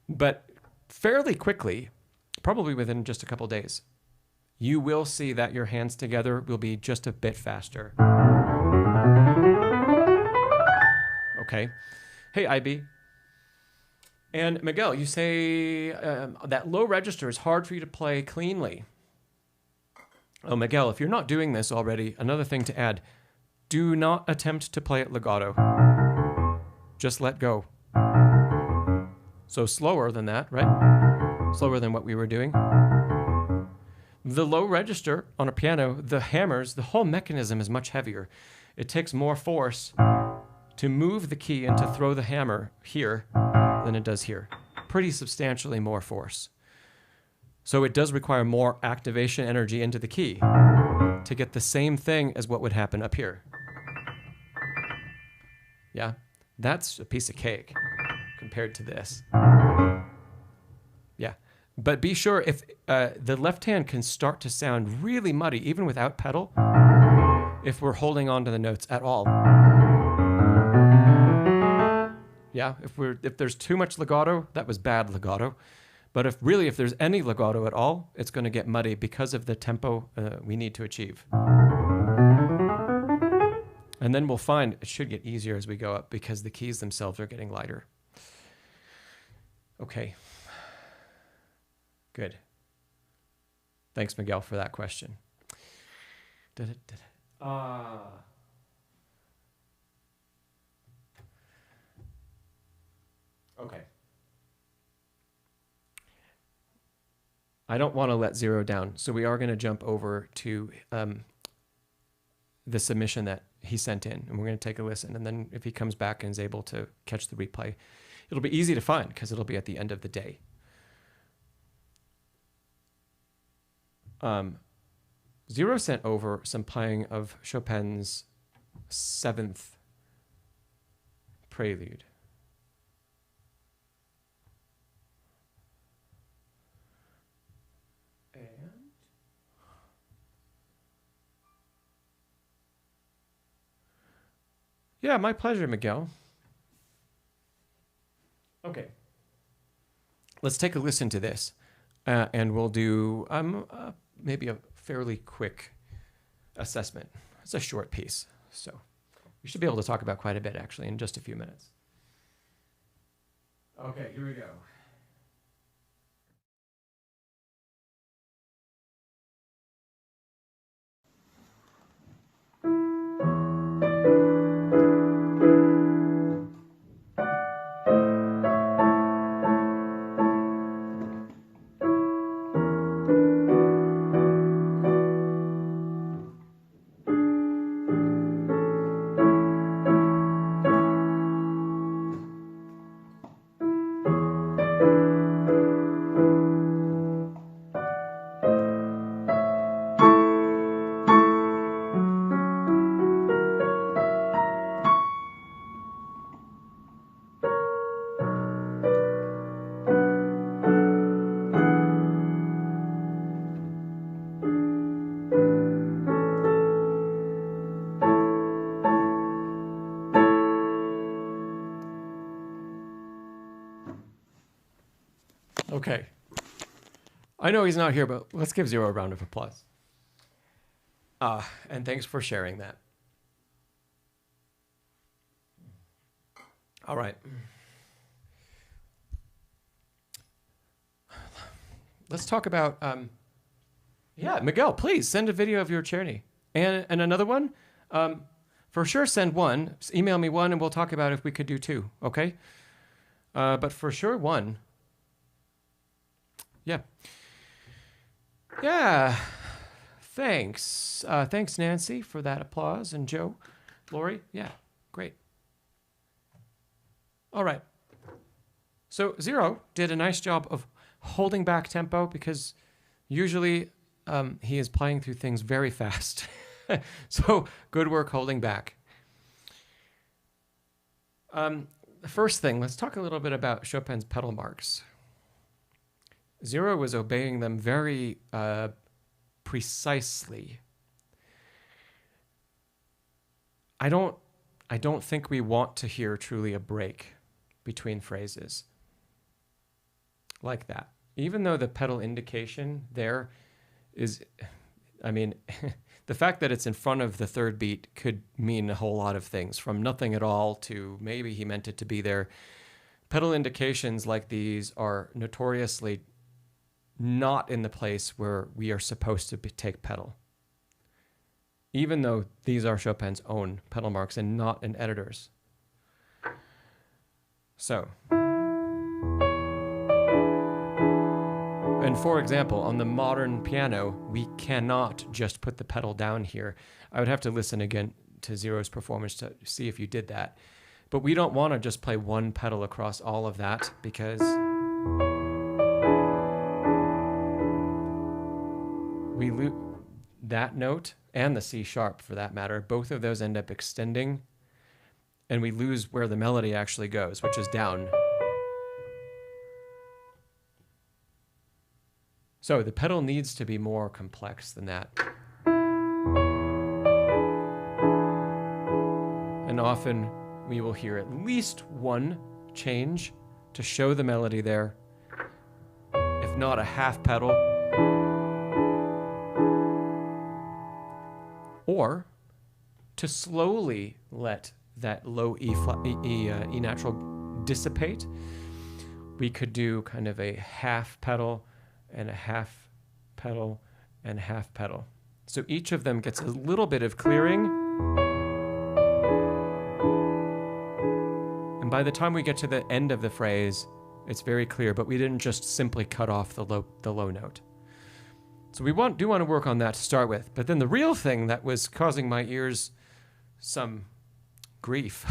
But fairly quickly, probably within just a couple days, you will see that your hands together will be just a bit faster. Okay. Hey, IB. And Miguel, you say that low register is hard for you to play cleanly. Oh, Miguel, if you're not doing this already, another thing to add, do not attempt to play it legato. Just let go. So slower than that, right? Slower than what we were doing. The low register on a piano, the hammers, the whole mechanism is much heavier. It takes more force to move the key and to throw the hammer here than it does here. Pretty substantially more force. So it does require more activation energy into the key to get the same thing as what would happen up here. Yeah, that's a piece of cake compared to this. Yeah, but be sure if the left hand can start to sound really muddy, even without pedal, if we're holding on to the notes at all. Yeah, if there's too much legato, that was bad legato. But if there's any legato at all, it's going to get muddy because of the tempo we need to achieve. And then we'll find it should get easier as we go up because the keys themselves are getting lighter. Okay. Good. Thanks, Miguel, for that question. Okay. I don't want to let zero down, so we are going to jump over to the submission that he sent in, and we're going to take a listen. And then if he comes back and is able to catch the replay, it'll be easy to find because it'll be at the end of the day. Zero sent over some playing of Chopin's 7th Prelude. Yeah, my pleasure, Miguel. Okay. Let's take a listen to this, and we'll do maybe a fairly quick assessment. It's a short piece, so we should be able to talk about quite a bit, actually, in just a few minutes. Okay, here we go. Okay. I know he's not here, but let's give Zero a round of applause. And thanks for sharing that. All right. Let's talk about, yeah, Miguel, please send a video of your journey. And another one, for sure send one. Email me one and we'll talk about if we could do two, okay? But for sure one. Yeah. Yeah. Thanks. Thanks, Nancy, for that applause. And Joe, Lori. Yeah, great. All right. So Zero did a nice job of holding back tempo because usually he is playing through things very fast. So good work holding back. The first thing, let's talk a little bit about Chopin's pedal marks. Zero was obeying them very precisely. I don't think we want to hear truly a break between phrases like that. Even though the pedal indication there is, I mean, the fact that it's in front of the third beat could mean a whole lot of things, from nothing at all to maybe he meant it to be there. Pedal indications like these are notoriously not in the place where we are supposed to take pedal, even though these are Chopin's own pedal marks and not an editor's. So, and for example, on the modern piano, we cannot just put the pedal down here. I would have to listen again to Zero's performance to see if you did that. But we don't want to just play one pedal across all of that because we lose that note and the C sharp for that matter. Both of those end up extending and we lose where the melody actually goes, which is down. So the pedal needs to be more complex than that. And often we will hear at least one change to show the melody there, if not a half pedal, or to slowly let that low E natural dissipate. We could do kind of a half pedal and a half pedal and half pedal. So each of them gets a little bit of clearing. And by the time we get to the end of the phrase, it's very clear, but we didn't just simply cut off the low note. So we do want to work on that to start with. But then the real thing that was causing my ears some grief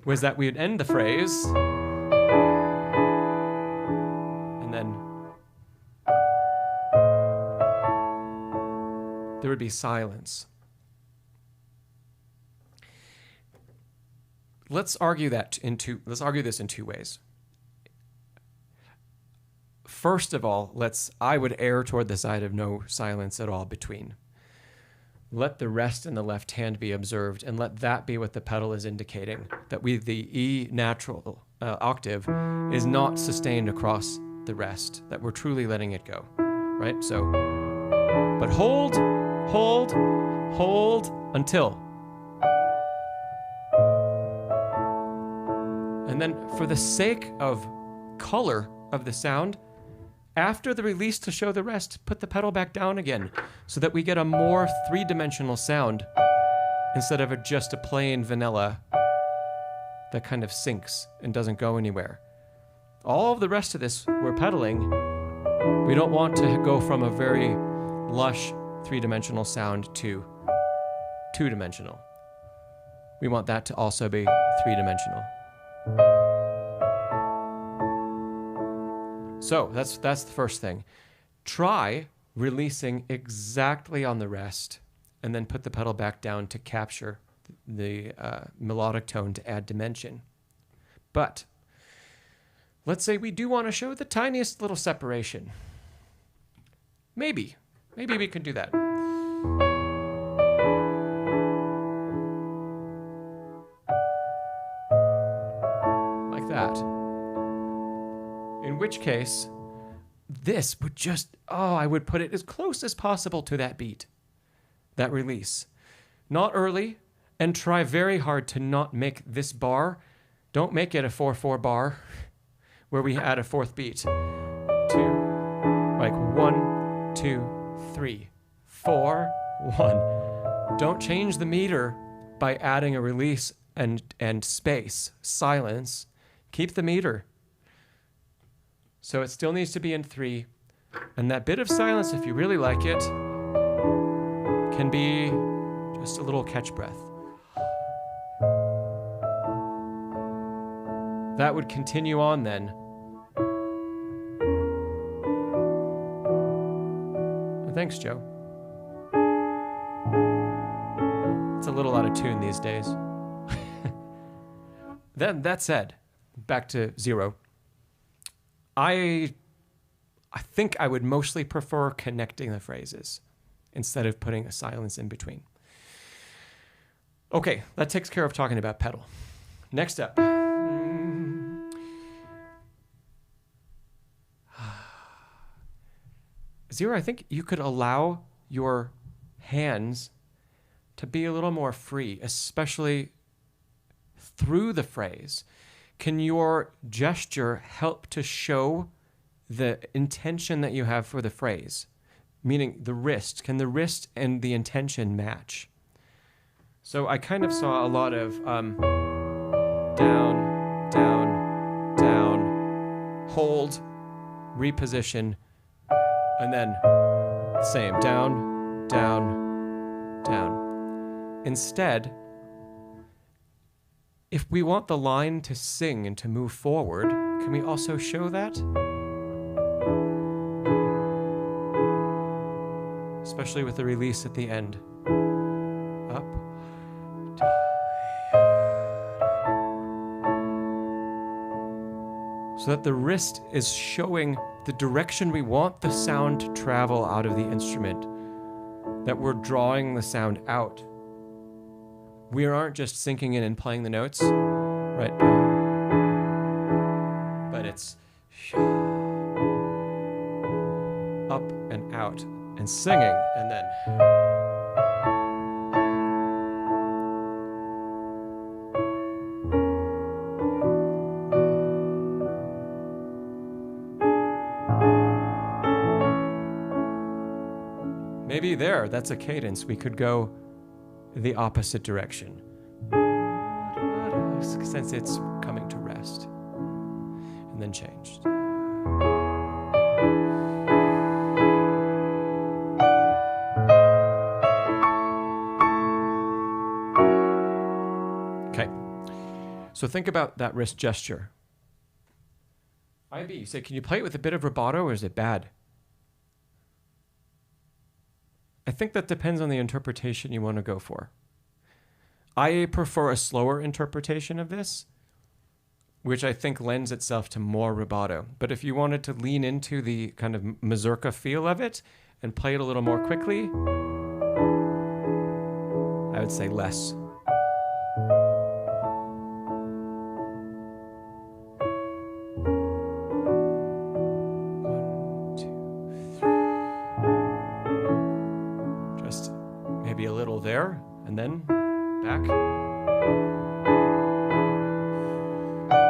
was that we'd end the phrase and then there would be silence. Let's argue this in two ways. First of all, I would err toward the side of no silence at all between. Let the rest in the left hand be observed, and let that be what the pedal is indicating, that the E natural octave is not sustained across the rest, that we're truly letting it go, right? So, but hold until. And then for the sake of color of the sound, after the release to show the rest, put the pedal back down again so that we get a more three-dimensional sound instead of just a plain vanilla that kind of sinks and doesn't go anywhere. All of the rest of this we're pedaling. We don't want to go from a very lush three-dimensional sound to two-dimensional. We want that to also be three-dimensional. So that's the first thing. Try releasing exactly on the rest and then put the pedal back down to capture the melodic tone to add dimension. But let's say we do want to show the tiniest little separation. Maybe we can do that. Like that. In which case, this would I would put it as close as possible to that beat, that release. Not early, and try very hard to not make this bar, don't make it a 4/4 bar where we add a fourth beat. 2, like 1, 2, 3, 4, 1. Don't change the meter by adding a release and space, silence. Keep the meter. So it still needs to be in 3. And that bit of silence, if you really like it, can be just a little catch breath. That would continue on then. Thanks, Joe. It's a little out of tune these days. Then that said, back to 0. I think I would mostly prefer connecting the phrases instead of putting a silence in between. Okay, that takes care of talking about pedal. Next up. 0, I think you could allow your hands to be a little more free, especially through the phrase. Can your gesture help to show the intention that you have for the phrase? Meaning the wrist. Can the wrist and the intention match? So I kind of saw a lot of down, down, down, hold, reposition, and then same, down, down, down. Instead, if we want the line to sing and to move forward, can we also show that? Especially with the release at the end. Up. So that the wrist is showing the direction we want the sound to travel out of the instrument, that we're drawing the sound out. We aren't just sinking in and playing the notes, right? But it's up and out and singing, and then maybe that's a cadence. We could go the opposite direction, since it's coming to rest, and then changed. So think about that wrist gesture. IB, you say, can you play it with a bit of rubato or is it bad? I think that depends on the interpretation you want to go for. I prefer a slower interpretation of this, which I think lends itself to more rubato. But if you wanted to lean into the kind of mazurka feel of it and play it a little more quickly, I would say less. One, two, three. Just maybe a little there and then back.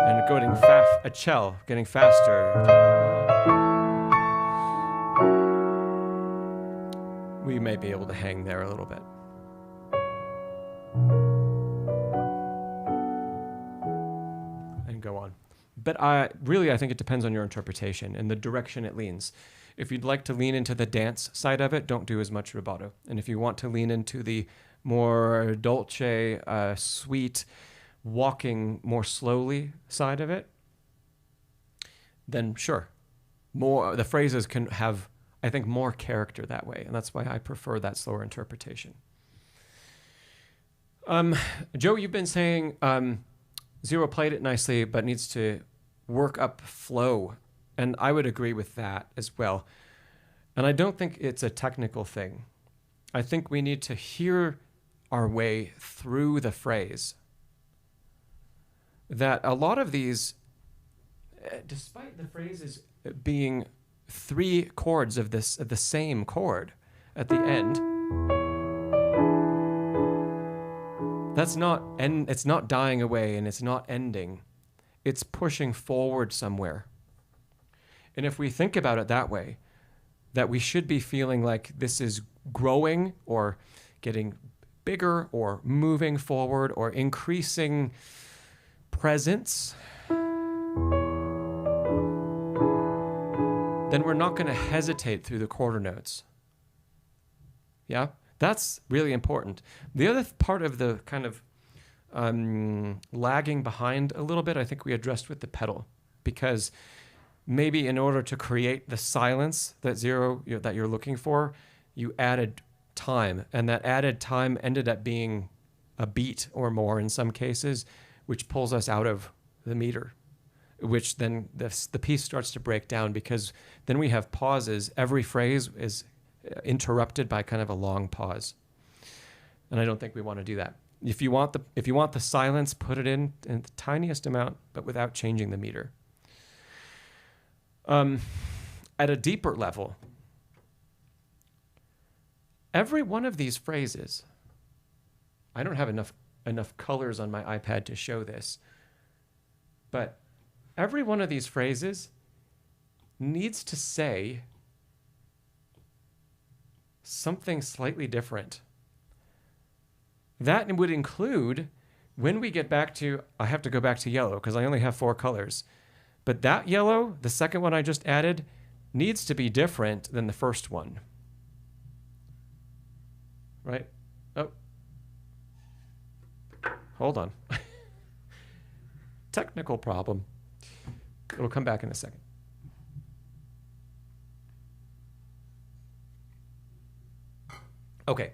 And going a cell, getting faster. We may be able to hang there a little bit. And go on. But I think it depends on your interpretation and the direction it leans. If you'd like to lean into the dance side of it, don't do as much rubato. And if you want to lean into the more dolce, sweet, walking more slowly side of it, then sure. The phrases can have, I think, more character that way. And that's why I prefer that slower interpretation. Joe, you've been saying Zero played it nicely, but needs to work up flow. And I would agree with that as well. And I don't think it's a technical thing. I think we need to hear our way through the phrase. That a lot of these, despite the phrases being 3 chords of the same chord at the end, it's not dying away and it's not ending. It's pushing forward somewhere. And if we think about it that way, that we should be feeling like this is growing or getting bigger or moving forward or increasing presence, then we're not going to hesitate through the quarter notes. Yeah, that's really important. The other part of the kind of lagging behind a little bit, I think we addressed with the pedal, because maybe in order to create the silence that that you're looking for, you added time, and that added time ended up being a beat or more in some cases, which pulls us out of the meter, which then the piece starts to break down, because then we have pauses. Every phrase is interrupted by kind of a long pause. And I don't think we want to do that. If you want the silence, put it in the tiniest amount, but without changing the meter. At a deeper level, every one of these phrases, I don't have enough colors on my iPad to show this, but every one of these phrases needs to say something slightly different. That would include, when we get back to, I have to go back to yellow because I only have 4 colors, but that yellow, the second one I just added, needs to be different than the first one. Right? Oh. Hold on. Technical problem. It'll come back in a second. Okay.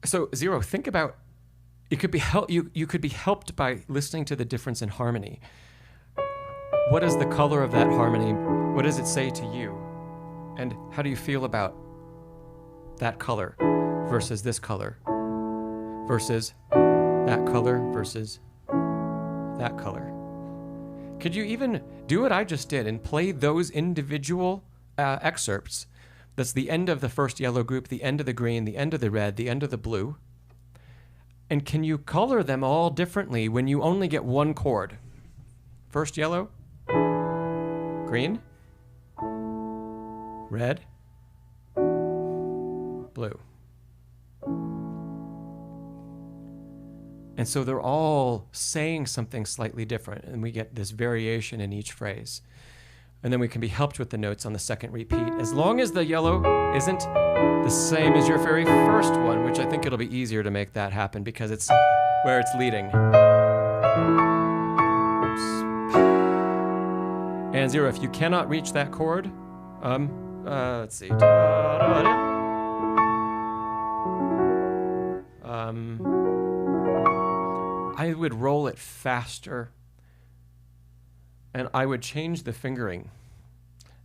So Zero, think about, it could be you could be helped by listening to the difference in harmony. What is the color of that harmony? What does it say to you? And how do you feel about that color versus this color versus that color versus that color? Could you even do what I just did and play those individual excerpts? That's the end of the first yellow group, the end of the green, the end of the red, the end of the blue. And can you color them all differently when you only get one chord? First yellow, green, red, blue. And so they're all saying something slightly different, and we get this variation in each phrase. And then we can be helped with the notes on the second repeat, as long as the yellow isn't the same as your very first one, which I think it'll be easier to make that happen because it's where it's leading. And 0, if you cannot reach that chord, let's see. I would roll it faster, and I would change the fingering,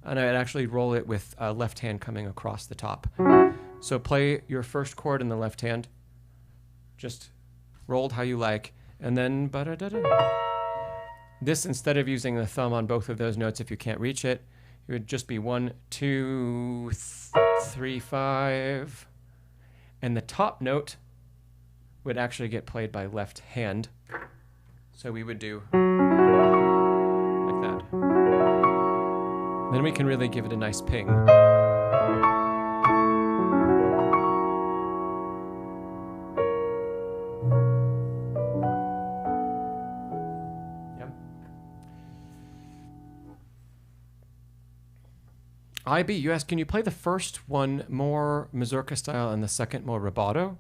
and I'd actually roll it with left hand coming across the top. So play your first chord in the left hand, just rolled how you like, and then this, instead of using the thumb on both of those notes if you can't reach it, it would just be 1, 2, 3, 5, and the top note would actually get played by left hand. So we would do like that. Then we can really give it a nice ping. IB, you asked, can you play the first one more mazurka style and the second more rubato?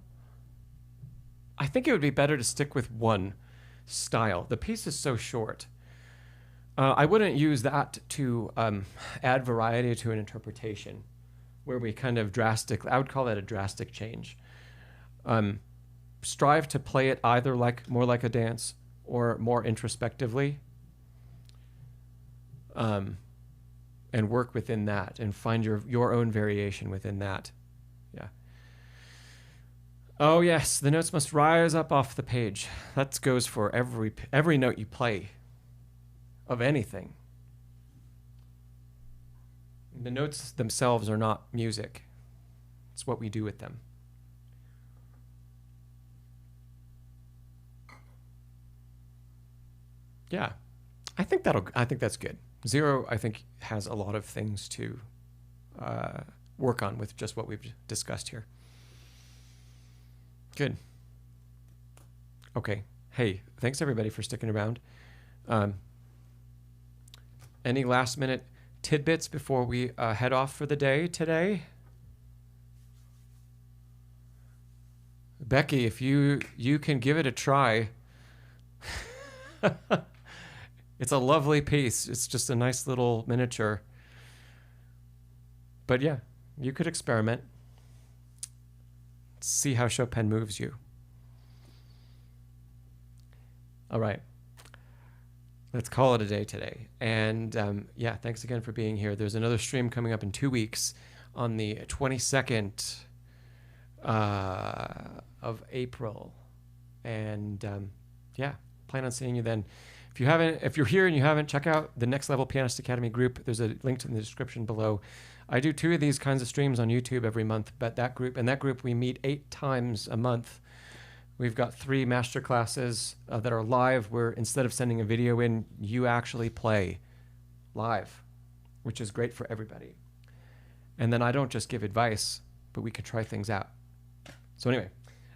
I think it would be better to stick with one style. The piece is so short. I wouldn't use that to add variety to an interpretation where we kind of I would call that a drastic change. Strive to play it either more like a dance or more introspectively. And work within that and find your own variation within that. Yeah. Oh yes, the notes must rise up off the page. That goes for every note you play of anything. The notes themselves are not music. It's what we do with them. Yeah. I think that's good. 0, I think, has a lot of things to work on with just what we've discussed here. Good. Okay. Hey, thanks everybody for sticking around. Any last minute tidbits before we head off for the day today? Becky, if you can give it a try. It's a lovely piece. It's just a nice little miniature. But yeah, you could experiment. See how Chopin moves you. All right. Let's call it a day today. And yeah, thanks again for being here. There's another stream coming up in 2 weeks on the 22nd of April. And yeah, plan on seeing you then. If you're here and you haven't, check out the Next Level Pianist Academy group. There's a link in the description below. I do 2 of these kinds of streams on YouTube every month, but that group we meet 8 times a month. We've got 3 masterclasses that are live where instead of sending a video in, you actually play live, which is great for everybody. And then I don't just give advice, but we can try things out. So anyway,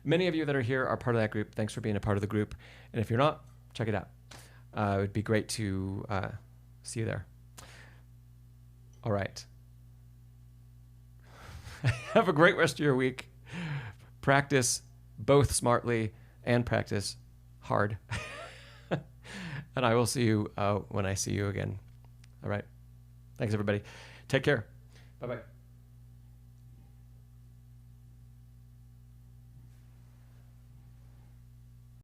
many of you that are here are part of that group. Thanks for being a part of the group. And if you're not, check it out. It would be great to see you there. All right. Have a great rest of your week. Practice both smartly and practice hard. And I will see you when I see you again. All right. Thanks, everybody. Take care. Bye-bye.